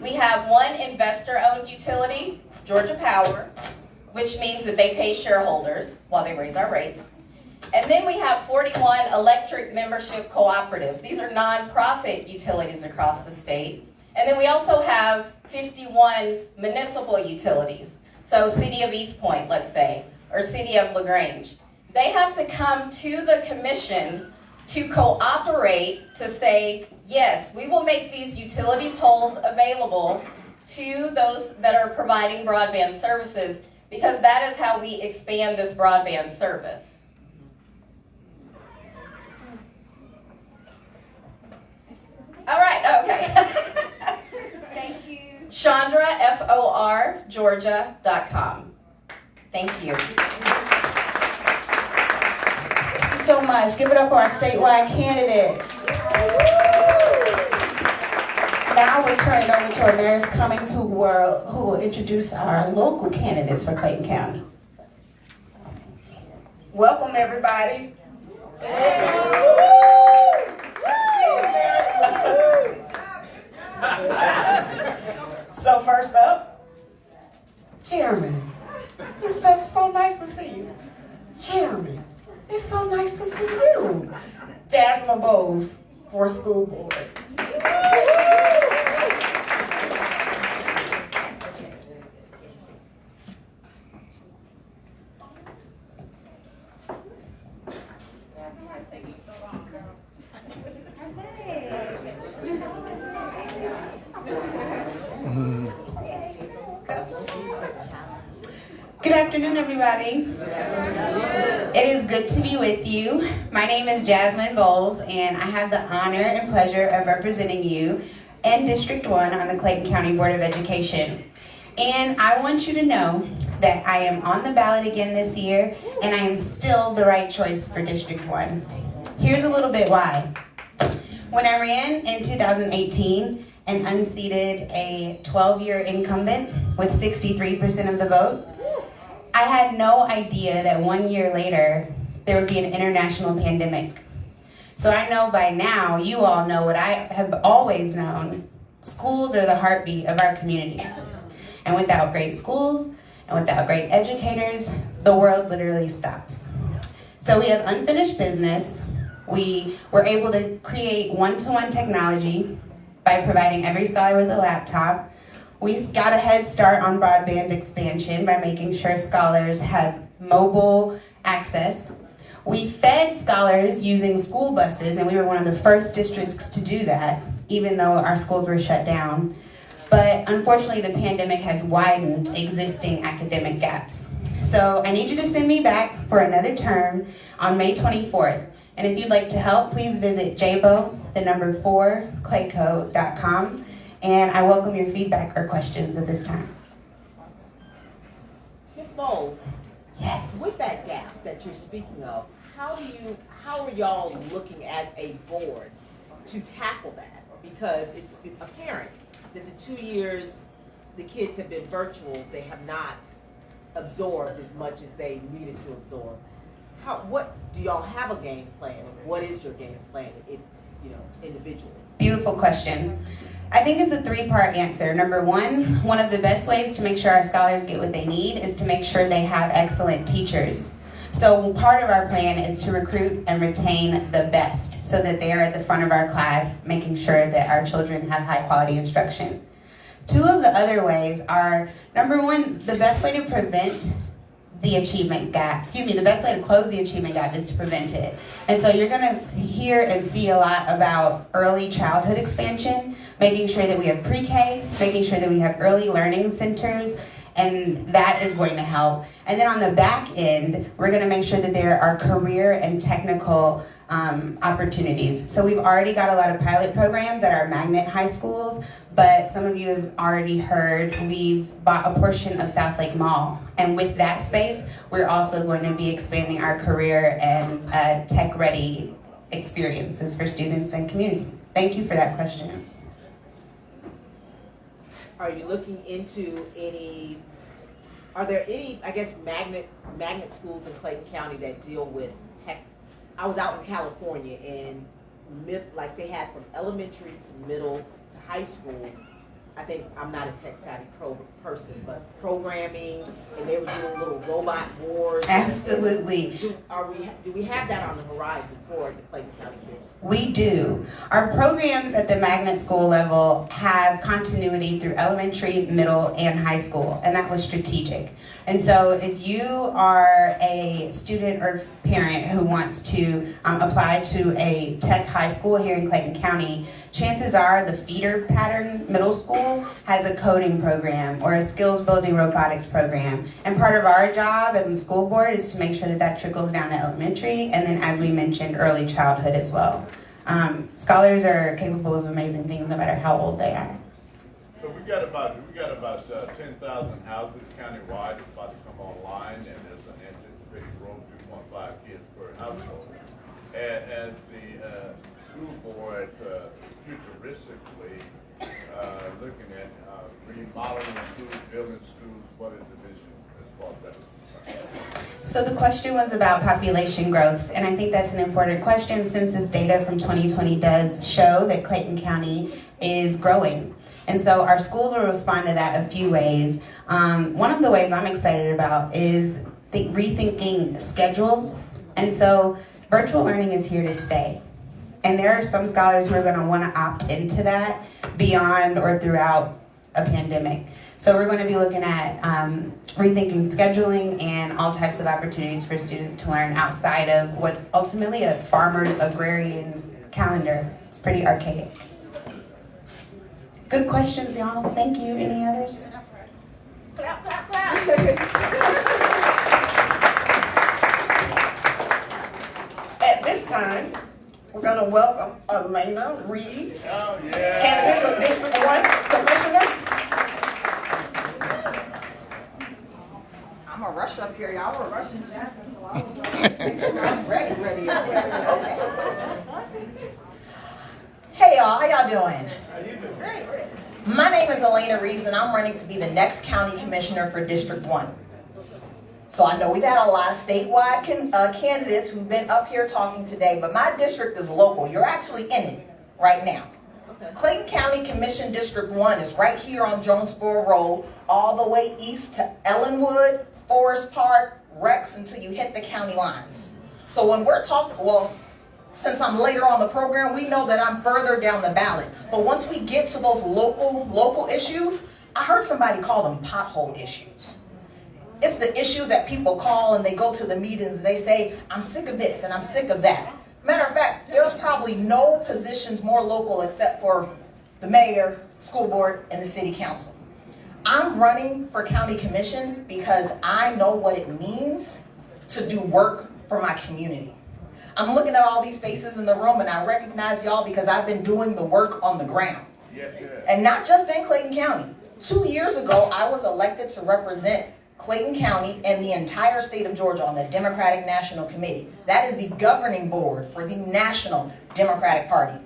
We have one investor-owned utility, Georgia Power, which means that they pay shareholders while they raise our rates. And then we have 41 electric membership cooperatives. These are nonprofit utilities across the state. And then we also have 51 municipal utilities. So City of East Point, let's say, or City of LaGrange. They have to come to the commission to cooperate to say, yes, we will make these utility poles available to those that are providing broadband services, because that is how we expand this broadband service. All right, okay. Thank you. Chandra, F-O-R, Georgia.com. Thank you. Thank you so much. Give it up for our statewide candidates. Now we'll turn it over to Amaris Cummings, who will introduce our local candidates for Clayton County. Welcome, everybody. So first up, Chairman. It's so nice to see you. Chairman, it's so nice to see you. Jasmine Boze for school board. Good afternoon, everybody. It is good to be with you. My name is Jasmine Boze, and I have the honor and pleasure of representing you in District 1 on the Clayton County Board of Education. And I want you to know that I am on the ballot again this year, and I am still the right choice for District 1. Here's a little bit why. When I ran in 2018 and unseated a 12-year incumbent with 63% of the vote, I had no idea that 1 year later, there would be an international pandemic. So I know by now, you all know what I have always known. Schools are the heartbeat of our community. And without great schools, and without great educators, the world literally stops. So we have unfinished business. We were able to create one-to-one technology by providing every scholar with a laptop. We got a head start on broadband expansion by making sure scholars had mobile access. We fed scholars using school buses, and we were one of the first districts to do that, even though our schools were shut down. But unfortunately, the pandemic has widened existing academic gaps. So I need you to send me back for another term on May 24th. And if you'd like to help, please visit jbo4clayco.com. And I welcome your feedback or questions at this time. Ms. Boze. Yes. With that gap that you're speaking of, how are y'all looking as a board to tackle that? Because it's apparent that the 2 years the kids have been virtual, they have not absorbed as much as they needed to absorb. What do y'all have a game plan? What is your game plan, individually? Beautiful question. I think it's a three-part answer. Number one of the best ways to make sure our scholars get what they need is to make sure they have excellent teachers. So part of our plan is to recruit and retain the best so that they are at the front of our class, making sure that our children have high-quality instruction. Two of the other ways are, number one, the best way to prevent the achievement gap. The best way to close the achievement gap is to prevent it. And so you're going to hear and see a lot about early childhood expansion, making sure that we have pre-K, making sure that we have early learning centers, and that is going to help. And then on the back end, we're going to make sure that there are career and technical opportunities. So we've already got a lot of pilot programs at our magnet high schools, but some of you have already heard we've bought a portion of South Lake Mall. And with that space, we're also going to be expanding our career and tech-ready experiences for students and community. Thank you for that question. Are you looking into are there any, I guess, magnet schools in Clayton County that deal with tech? I was out in California and like they had from elementary to middle to high school. I think I'm not a tech savvy person, but programming, and they were doing little robot wars. Absolutely. Do we have that on the horizon for the Clayton County kids? We do. Our programs at the magnet school level have continuity through elementary, middle, and high school, and that was strategic. And so if you are a student or parent who wants to apply to a tech high school here in Clayton County, chances are the feeder pattern middle school has a coding program or a skills building robotics program. And part of our job and the school board is to make sure that that trickles down to elementary, and then, as we mentioned, early childhood as well. Scholars are capable of amazing things no matter how old they are. So we got about 10,000 houses countywide that's about to come online, and there's an anticipated growth 2.5 kids per household. As the school board futuristically looking at remodeling schools, building schools, what is the vision as far as that is concerned? So the question was about population growth, and I think that's an important question. Census data from 2020 does show that Clayton County is growing. And so our schools will respond to that a few ways. One of the ways I'm excited about is rethinking schedules. And so virtual learning is here to stay. And there are some scholars who are going to want to opt into that beyond or throughout a pandemic. So we're going to be looking at rethinking scheduling and all types of opportunities for students to learn outside of what's ultimately a farmer's agrarian calendar. It's pretty archaic. Good questions, y'all. Thank you. Any others? Clap, clap, clap. At this time, we're going to welcome Elena Reeves, candidate for District 1 Commissioner. I'm going to rush up here. Y'all were rushing Jasmine, so I was I'm ready. Okay. Hey y'all, how y'all doing? My name is Elena Reeves, and I'm running to be the next county commissioner for District 1. So I know we've had a lot of statewide candidates who've been up here talking today, but my district is local. You're actually in it right now. Clayton County Commission District 1 is right here on Jonesboro Road, all the way east to Ellenwood, Forest Park, Rex, until you hit the county lines. So when we're talking, since I'm later on the program, we know that I'm further down the ballot. But once we get to those local issues, I heard somebody call them pothole issues. It's the issues that people call and they go to the meetings and they say, I'm sick of this and I'm sick of that. Matter of fact, there's probably no positions more local except for the mayor, school board, and the city council. I'm running for county commission because I know what it means to do work for my community. I'm looking at all these faces in the room and I recognize y'all because I've been doing the work on the ground. And not just in Clayton County. 2 years ago, I was elected to represent Clayton County and the entire state of Georgia on the Democratic National Committee. That is the governing board for the National Democratic Party.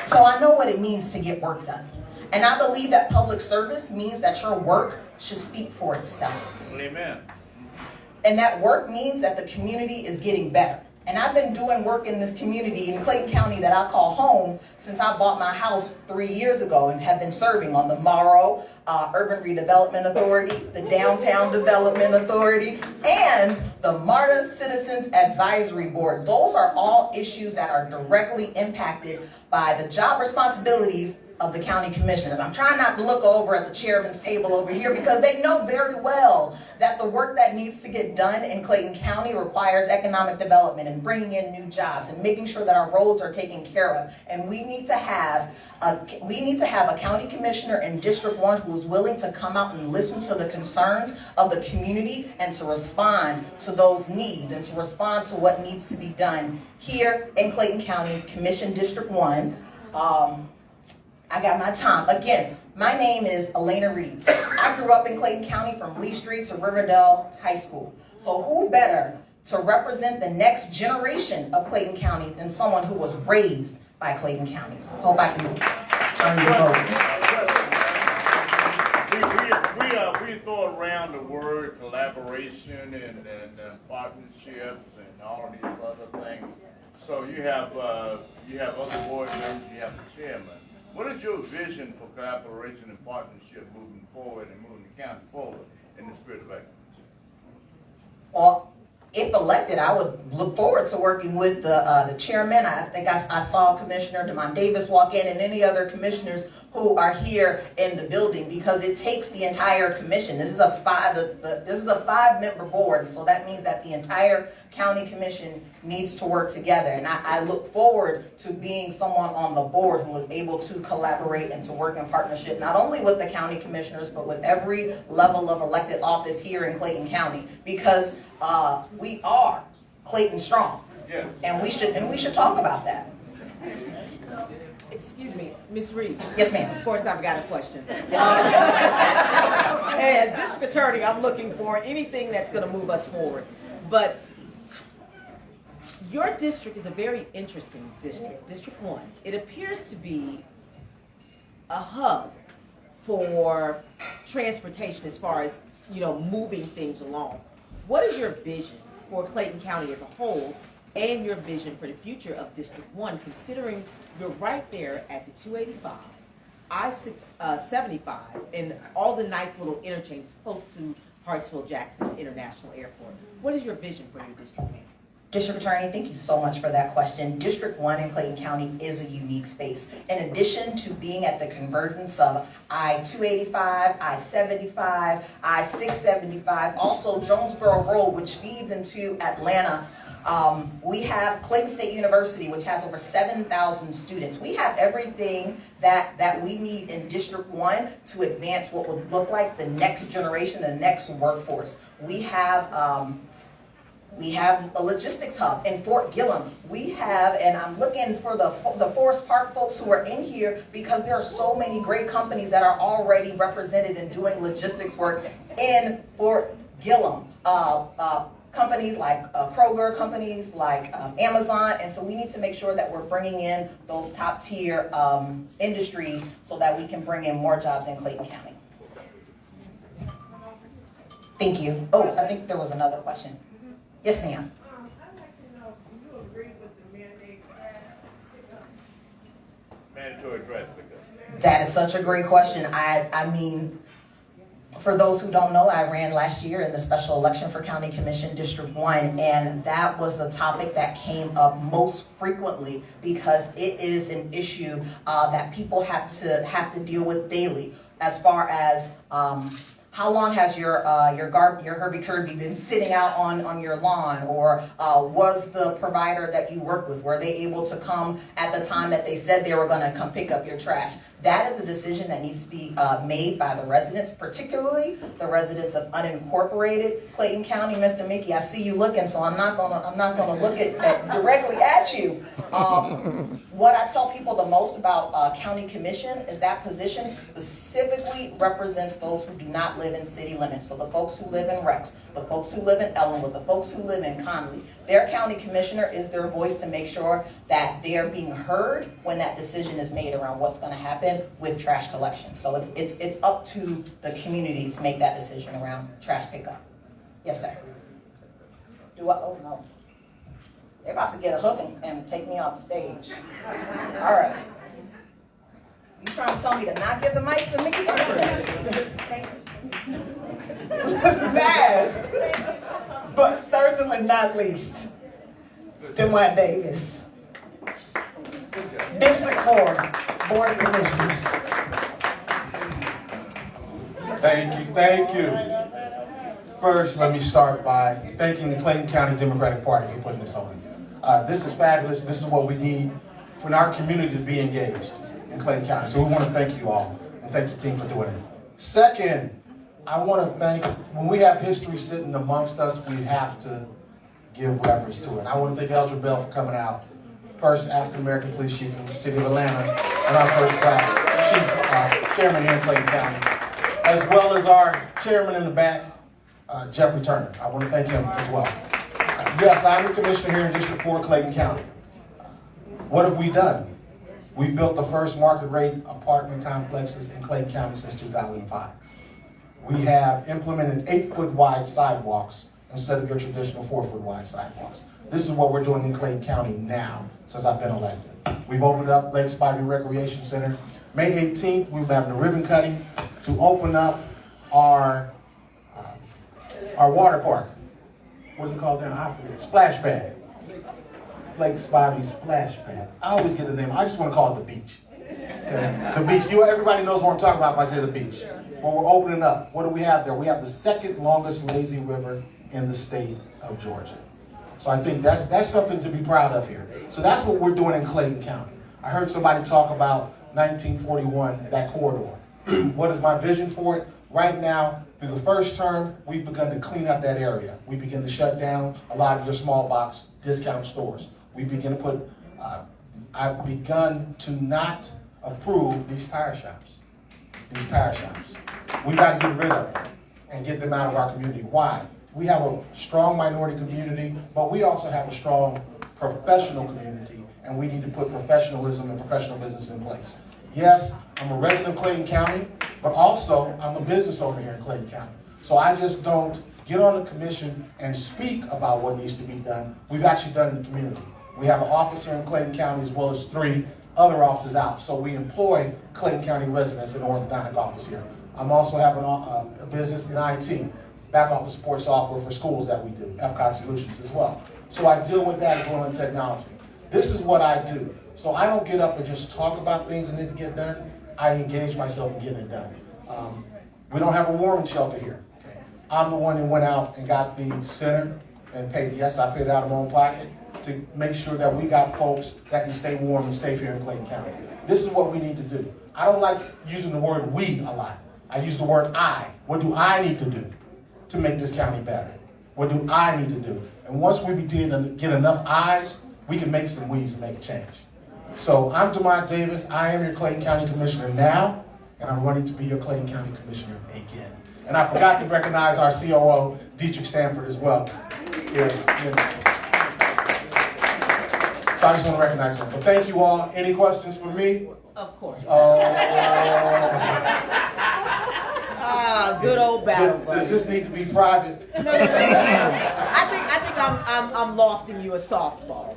So I know what it means to get work done. And I believe that public service means that your work should speak for itself. Amen. And that work means that the community is getting better. And I've been doing work in this community in Clayton County that I call home since I bought my house 3 years ago and have been serving on the Morrow Urban Redevelopment Authority, the Downtown Development Authority, and the MARTA Citizens Advisory Board. Those are all issues that are directly impacted by the job responsibilities of the county commissioners. I'm trying not to look over at the chairman's table over here because they know very well that the work that needs to get done in Clayton County requires economic development and bringing in new jobs and making sure that our roads are taken care of. And we need to have a county commissioner in District 1 who is willing to come out and listen to the concerns of the community and to respond to those needs and to respond to what needs to be done here in Clayton County Commission District 1. I got my time. Again, my name is Elena Reeves. I grew up in Clayton County from Lee Street to Riverdale High School. So who better to represent the next generation of Clayton County than someone who was raised by Clayton County? Hope I can We throw around the word collaboration and partnerships and all of these other things. So you have other board members, you have the chairman. What is your vision for collaboration and partnership moving forward and moving the county forward in the spirit of excellence? Well, if elected, I would look forward to working with the chairman. I think I saw Commissioner DeMond Davis walk in and any other commissioners who are here in the building because it takes the entire commission. This is a five-member board, so that means that the entire county commission needs to work together. And I look forward to being someone on the board who is able to collaborate and to work in partnership, not only with the county commissioners, but with every level of elected office here in Clayton County, because we are Clayton strong. Yes. And we should talk about that. Excuse me, Ms. Reeves. Yes, ma'am. Of course, I've got a question. As district attorney, I'm looking for anything that's going to move us forward. But your district is a very interesting district, District 1. It appears to be a hub for transportation as far as, moving things along. What is your vision for Clayton County as a whole and your vision for the future of District 1, considering you're right there at the 285, I-75, and all the nice little interchanges close to Hartsfield-Jackson International Airport? What is your vision for your district, ma'am? District Attorney, thank you so much for that question. District 1 in Clayton County is a unique space. In addition to being at the convergence of I-285, I-75, I-675, also Jonesboro Road, which feeds into Atlanta, we have Clayton State University, which has over 7,000 students. We have everything that we need in District 1 to advance what would look like the next generation, the next workforce. We have a logistics hub in Fort Gillum. We have, and I'm looking for the Forest Park folks who are in here because there are so many great companies that are already represented and doing logistics work in Fort Gillum. Companies like Kroger, companies like Amazon, and so we need to make sure that we're bringing in those top tier industries so that we can bring in more jobs in Clayton County. Thank you. Oh, I think there was another question. Yes, ma'am. I'd like to know if you agree with the mandate Mandatory trash pickup. That is such a great question. I mean, for those who don't know, I ran last year in the special election for County Commission District 1, and that was a topic that came up most frequently because it is an issue that people have to deal with daily as far as how long has your Herbie Kirby been sitting out on your lawn, or was the provider that you work with, were they able to come at the time that they said they were going to come pick up your trash? That is a decision that needs to be made by the residents, particularly the residents of unincorporated Clayton County. Mr. Mickey, I see you looking, so I'm not gonna look directly at you. What I tell people the most about county commission is that position specifically represents those who do not live in city limits. So the folks who live in Rex, the folks who live in Ellenwood, the folks who live in Conley. Their county commissioner is their voice to make sure that they are being heard when that decision is made around what's going to happen with trash collection. So it's up to the community to make that decision around trash pickup. Yes, sir. Oh no. They're about to get a hook and take me off the stage. All right. You trying to tell me to not give the mic to Mickey? Last, but certainly not least, DeMond Davis. District 4. Board of Commissioners. Thank you. First, let me start by thanking the Clayton County Democratic Party for putting this on. This is fabulous. This is what we need for our community to be engaged in Clayton County. So we want to thank you all, and thank your team for doing it. Second, I want to thank, when we have history sitting amongst us, we have to give reference to it. I want to thank Eldred Bell for coming out, first African-American police chief in the city of Atlanta, and our first black chief, chairman here in Clayton County, as well as our chairman in the back, Jeffrey Turner. I want to thank him as well. Yes, I'm the commissioner here in District 4, Clayton County. What have we done? We've built the first market rate apartment complexes in Clayton County since 2005. We have implemented 8-foot wide sidewalks instead of your traditional 4-foot wide sidewalks. This is what we're doing in Clayton County now since I've been elected. We've opened up Lake Spivey Recreation Center. May 18th, we're having a ribbon cutting to open up our water park. What is it called now? I forget. Splash pad. Lake Spivey Splash Pad. I always get the name. I just want to call it the beach. Okay? The beach. Everybody knows what I'm talking about if I say the beach. Well, we're opening up. What do we have there? We have the second longest lazy river in the state of Georgia. So I think that's something to be proud of here. So that's what we're doing in Clayton County. I heard somebody talk about 1941, that corridor. What is my vision for it? Right now, through the first term, we've begun to clean up that area. We begin to shut down a lot of your small box discount stores. We begin to put, I've begun to not approve these tire shops. These tire shops. We got to get rid of them and get them out of our community. Why? We have a strong minority community, but we also have a strong professional community, and we need to put professionalism and professional business in place. Yes, I'm a resident of Clayton County, but also I'm a business owner here in Clayton County. So I just don't get on the commission and speak about what needs to be done. We've actually done it in the community. We have an office here in Clayton County as well as 3 other offices out. So we employ Clayton County residents in the orthodontic office here. I'm also having a business in IT, back office support software for schools that we do, Epcot Solutions as well. So I deal with that as well in technology. This is what I do. So I don't get up and just talk about things that need to get done. I engage myself in getting it done. We don't have a warming shelter here. I'm the one that went out and got the center and paid. Yes, I paid out of my own pocket to make sure that we got folks that can stay warm and safe here in Clayton County. This is what we need to do. I don't like using the word we a lot. I use the word I. What do I need to do to make this county better? What do I need to do? And once we begin to get enough eyes, we can make some we's and make a change. So I'm DeMont Davis. I am your Clayton County Commissioner now, and I'm running to be your Clayton County Commissioner again. And I forgot to recognize our COO, Dietrich Stanford, as well. Yeah. So I just want to recognize him. But thank you all. Any questions for me? Of course. Good old battle. Does this need to be private? No. I think I'm lofting you a softball.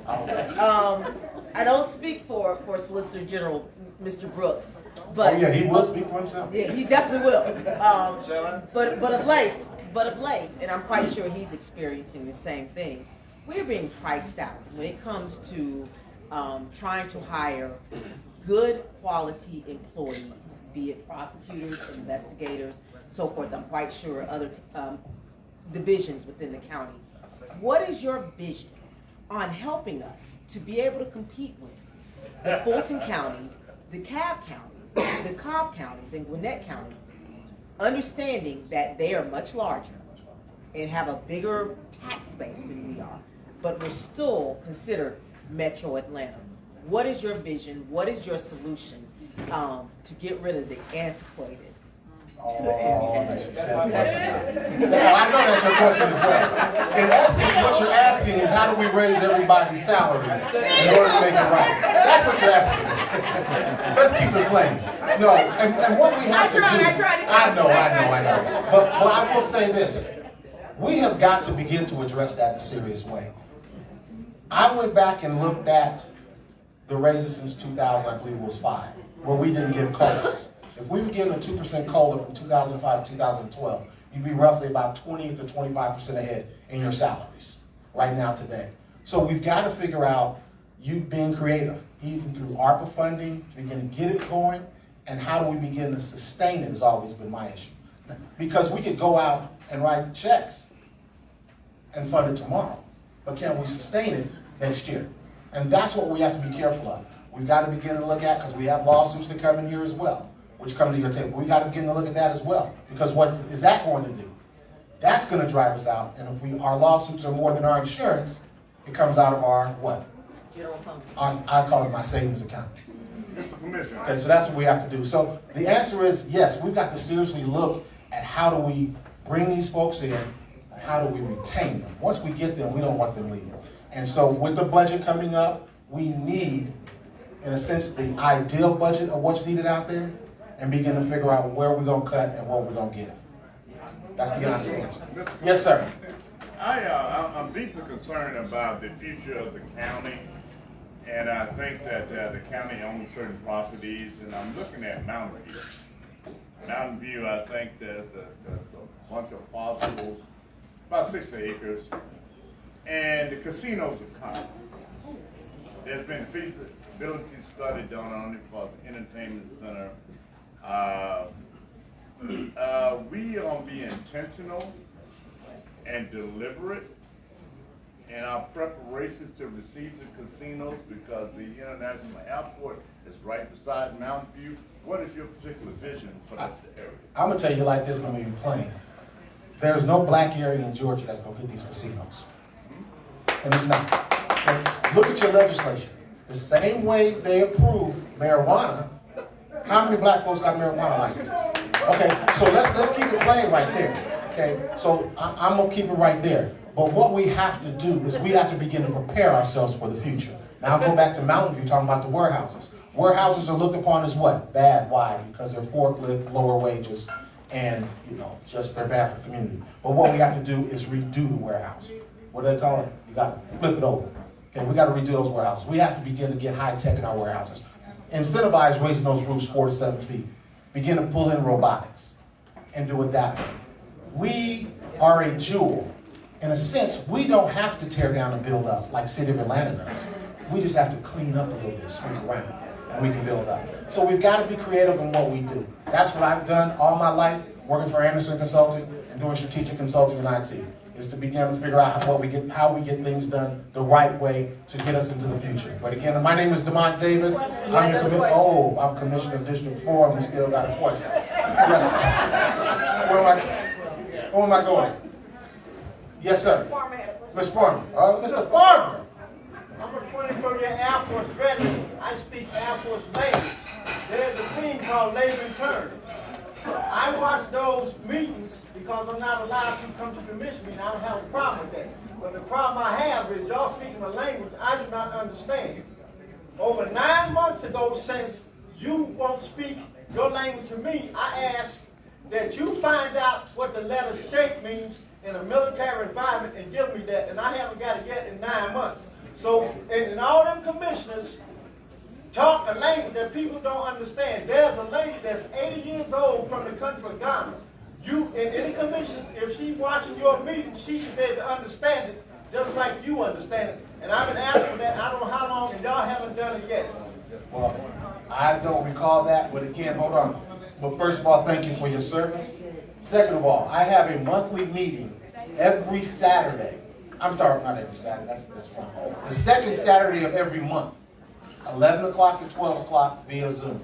I don't speak for Solicitor General Mr. Brooks, but he will speak for himself. Yeah, he definitely will. But of late, and I'm quite sure he's experiencing the same thing. We're being priced out when it comes to trying to hire good quality employees, be it prosecutors, investigators, so forth. I'm quite sure other divisions within the county. What is your vision on helping us to be able to compete with the Fulton counties, the DeKalb counties, the Cobb counties, and Gwinnett counties, understanding that they are much larger and have a bigger tax base than we are, but we're still considered Metro Atlanta? What is your vision? What is your solution to get rid of the antiquated? That's my question. I know that's your question as well. In essence, what you're asking is how do we raise everybody's salaries in order to make it right? That's what you're asking. Let's keep it plain. No, and what we have to do. I know. But I will say this. We have got to begin to address that in a serious way. I went back and looked at the raises since 2000, I believe it was 5, where we didn't give COLAs. If we were given a 2% COLA from 2005 to 2012, you'd be roughly about 20 to 25% ahead in your salaries right now today. So we've got to figure out you being creative, even through ARPA funding, to begin to get it going, and how do we begin to sustain it has always been my issue. Because we could go out and write checks and fund it tomorrow, but can we sustain it next year? And that's what we have to be careful of. We've got to begin to look at, because we have lawsuits that come in here as well, which come to your table. We got to begin to look at that as well, because what is that going to do? That's going to drive us out, and if our lawsuits are more than our insurance, it comes out of our what? General fund. I call it my savings account. Mr. Commissioner. Okay, so that's what we have to do. So the answer is yes, we've got to seriously look at how do we bring these folks in, and how do we retain them. Once we get them, we don't want them leaving. And so with the budget coming up, we need, in a sense, the ideal budget of what's needed out there, and begin to figure out where we're going to cut and what we're going to get. That's the honest answer. Yes, sir. I'm deeply concerned about the future of the county, and I think that the county owns certain properties, and I'm looking at Mountain View. Mountain View, I think there's a bunch of fossils, about 60 acres, and the casinos are coming. There's been feasibility study done on it for the entertainment center. We are going to be intentional and deliberate in our preparations to receive the casinos, because the international airport is right beside Mountain View. What is your particular vision for this area? I'm going to tell you like this, going to be plain. There's no black area in Georgia that's going to get these casinos. And it's not. Okay? Look at your legislation. The same way they approve marijuana, how many black folks got marijuana licenses? Okay, so let's keep it plain right there. Okay, so I'm gonna keep it right there. But what we have to do is we have to begin to prepare ourselves for the future. Now I'll go back to Mountain View, talking about the warehouses. Warehouses are looked upon as what? Bad. Why? Because they're forklift, lower wages, and just they're bad for the community. But what we have to do is redo the warehouse. What do they call it? You got to flip it over. Okay, we got to redo those warehouses. We have to begin to get high tech in our warehouses. Incentivize raising those roofs 4 to 7 feet. Begin to pull in robotics and do it that way. We are a jewel. In a sense, we don't have to tear down and build up like City of Atlanta does. We just have to clean up a little bit, sweep around, and we can build up. So we've got to be creative in what we do. That's what I've done all my life, working for Anderson Consulting and doing strategic consulting in IT, is to begin to figure out how we get things done the right way to get us into the future. But again, my name is DeMont Davis. I'm Commissioner of District 4, and we still got a question. Yes. Where am I going? Yes, sir. Mr. Farmer. Mr. Farmer. I'm a 24-year Air Force veteran. I speak Air Force language. There's a thing called layman terms. I watch those meetings because I'm not allowed to come to the commission meeting. I don't have a problem with that. But the problem I have is y'all speaking a language I do not understand. Over 9 months ago, since you won't speak your language to me, I asked that you find out what the letter SHAKE means in a military environment and give me that, and I haven't got it yet in 9 months. So, and all them commissioners talk a language that people don't understand. There's a lady that's 80 years old from the country of Ghana. You, in any commission, if she's watching your meeting, she should be able to understand it just like you understand it. And I've been asking for that, I don't know how long, and y'all haven't done it yet. Well, I don't recall that, but again, hold on. But first of all, thank you for your service. Second of all, I have a monthly meeting every Saturday. I'm sorry, not every Saturday, that's wrong. The second Saturday of every month, 11 o'clock to 12 o'clock via Zoom.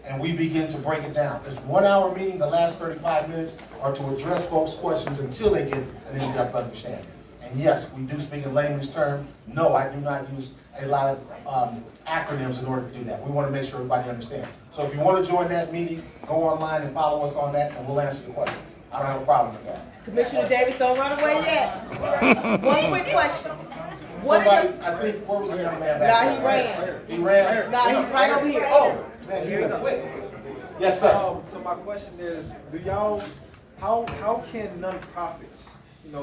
And we begin to break it down. It's 1 hour meeting, the last 35 minutes are to address folks' questions until they get an in-depth understanding. And yes, we do speak in layman's terms. No, I do not use a lot of acronyms in order to do that. We want to make sure everybody understands. So if you want to join that meeting, go online and follow us on that, and we'll answer your questions. I don't have a problem with that. Commissioner Davis, don't run away yet. One quick question. I think, where was the young man back there? He ran. He ran? He's right over here. Oh, man, he's quick. Yes, sir. So my question is, how can nonprofits,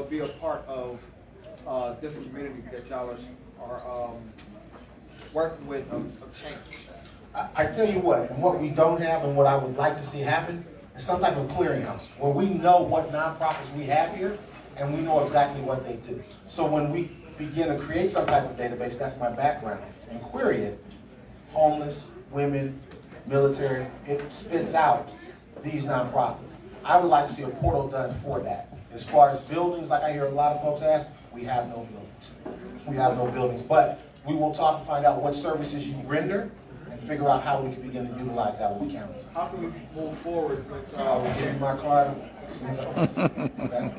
be a part of this community that y'all are working with of change? I tell you what, and what we don't have and what I would like to see happen is some type of clearinghouse where we know what nonprofits we have here, and we know exactly what they do. So when we begin to create some type of database, that's my background, and query it, homeless, women, military, it spits out these nonprofits. I would like to see a portal done for that. As far as buildings, like I hear a lot of folks ask, we have no buildings. We have no buildings, but we will talk and find out what services you render and figure out how we can begin to utilize that with the county. How can we move forward with, I will give you my card.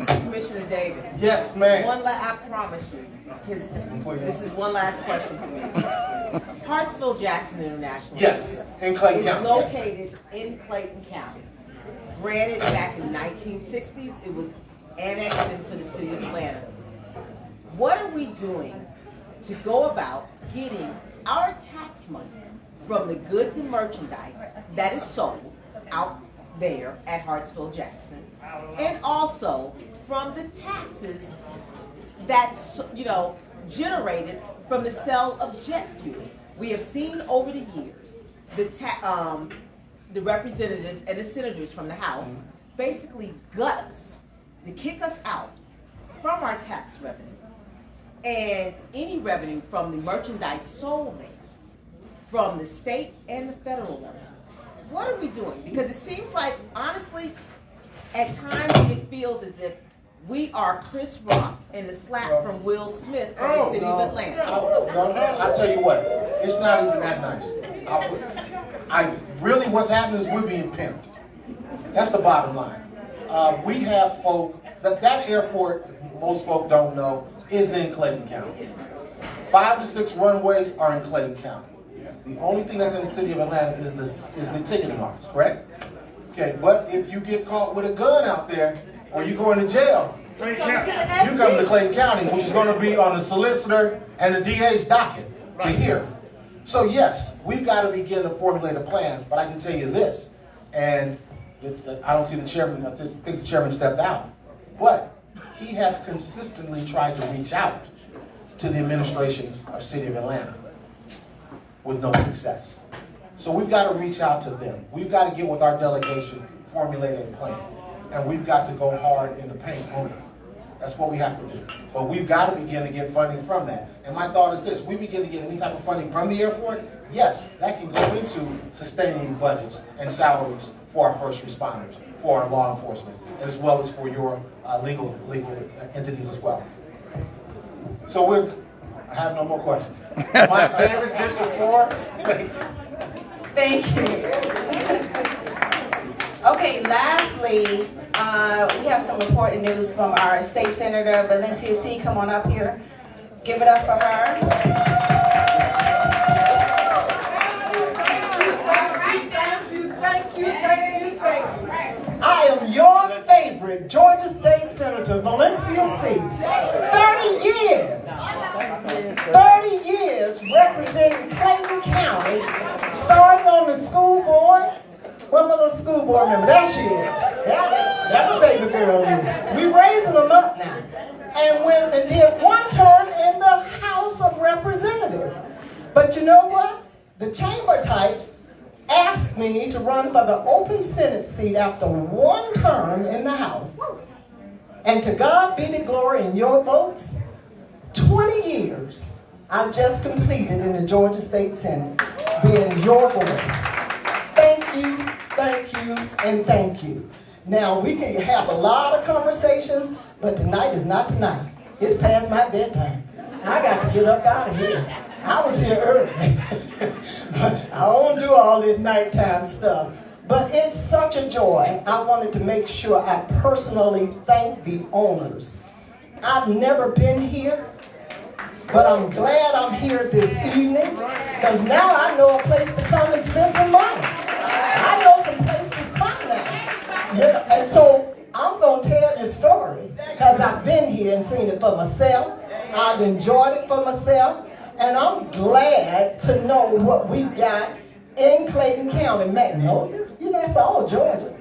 Commissioner Davis. Yes, ma'am. I promise you, because this is one last question for me. Hartsville-Jackson International. Yes, in Clayton County. Is located in Clayton County. Granted, back in the 1960s, it was annexed into the city of Atlanta. What are we doing to go about getting our tax money from the goods and merchandise that is sold out there at Hartsville-Jackson, and also from the taxes that's, generated from the sale of jet fuel? We have seen over the years the representatives and the senators from the House basically gut us, to kick us out from our tax revenue and any revenue from the merchandise sold there, from the state and the federal level. What are we doing? Because it seems like, honestly, at times it feels as if we are Chris Rock and the slap from Will Smith from the city of Atlanta. I'll tell you what, it's not even that nice. Really what's happening is we're being pimped. That's the bottom line. We have folk, that airport, most folk don't know, is in Clayton County. 5 to 6 runways are in Clayton County. The only thing that's in the city of Atlanta is the ticketing office, correct? Okay, but if you get caught with a gun out there, or you go into jail, you come to Clayton County, which is going to be on the solicitor and the DA's docket to hear. So yes, we've got to begin to formulate a plan, but I can tell you this, and I don't see the chairman, I think the chairman stepped out, but he has consistently tried to reach out to the administration of City of Atlanta with no success. So we've got to reach out to them. We've got to get with our delegation, formulate a plan, and we've got to go hard in the paint on it. That's what we have to do. But we've got to begin to get funding from that. And my thought is this, we begin to get any type of funding from the airport, yes, that can go into sustaining budgets and salaries for our first responders, for our law enforcement, as well as for your legal entities as well. So I have no more questions. Mike Davis, District 4. Thank you. Okay, lastly, we have some important news from our state senator, Valencia C. Come on up here. Give it up for her. Thank you. I am your favorite Georgia State Senator, Valencia C. 30 years representing Clayton County, starting on the school board. Where my little school board member? There she is. That's a baby girl here. We raising them up now. And did one term in the House of Representatives. But you know what? The chamber types asked me to run for the open Senate seat after one term in the House. And to God be the glory in your votes. 20 years I've just completed in the Georgia State Senate, being your voice. Thank you, and thank you. Now, we can have a lot of conversations, but tonight is not tonight. It's past my bedtime. I got to get up out of here. I was here early. But I don't do all this nighttime stuff. But it's such a joy. I wanted to make sure I personally thank the owners. I've never been here, but I'm glad I'm here this evening, because now I know a place to come and spend some money. I know some places to come now. Yeah, and so I'm going to tell your story, because I've been here and seen it for myself. I've enjoyed it for myself, and I'm glad to know what we got in Clayton County. Magnolia, that's all Georgia.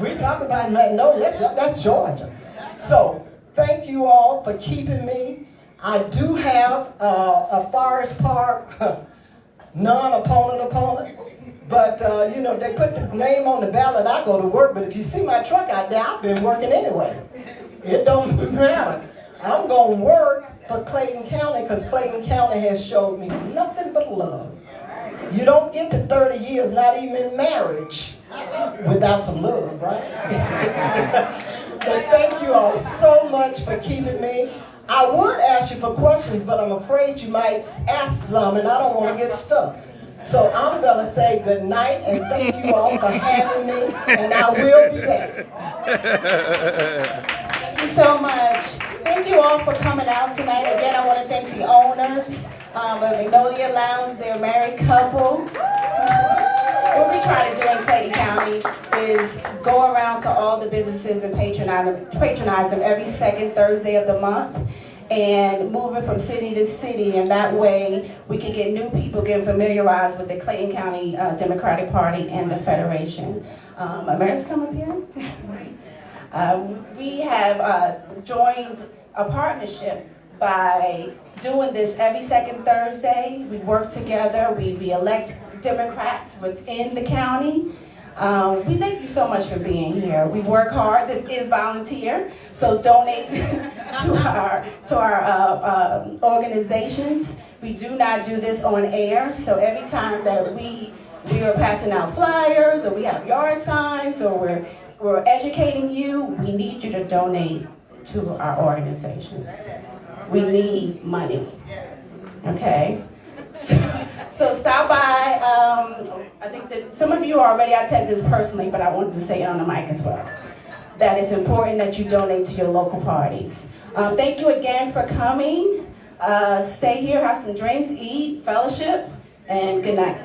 We talk about Magnolia, that's Georgia. So thank you all for keeping me. I do have a Forest Park non-opponent, but they put the name on the ballot, I go to work, but if you see my truck out there, I've been working anyway. It don't matter. I'm going to work for Clayton County because Clayton County has showed me nothing but love. You don't get to 30 years, not even in marriage, without some love, right? But thank you all so much for keeping me. I would ask you for questions, but I'm afraid you might ask some, and I don't want to get stuck. So I'm going to say good night, and thank you all for having me, and I will be back. Thank you so much. Thank you all for coming out tonight. Again, I want to thank the owners of Magnolia Lounge. They're a married couple. What we try to do in Clayton County is go around to all the businesses and patronize them every second Thursday of the month and moving from city to city, and that way we can get new people getting familiarized with the Clayton County Democratic Party and the Federation. Mayor's come up here. We have joined a partnership by doing this every second Thursday. We work together, we elect Democrats within the county. We thank you so much for being here. We work hard. This is volunteer, so donate to our organizations. We do not do this on air, so every time that we are passing out flyers or we have yard signs or we're educating you, we need you to donate to our organizations. We need money, okay? So stop by. I think that some of you already, I take this personally, but I wanted to say it on the mic as well. That it's important that you donate to your local parties. Thank you again for coming. Stay here, have some drinks, eat, fellowship, and good night.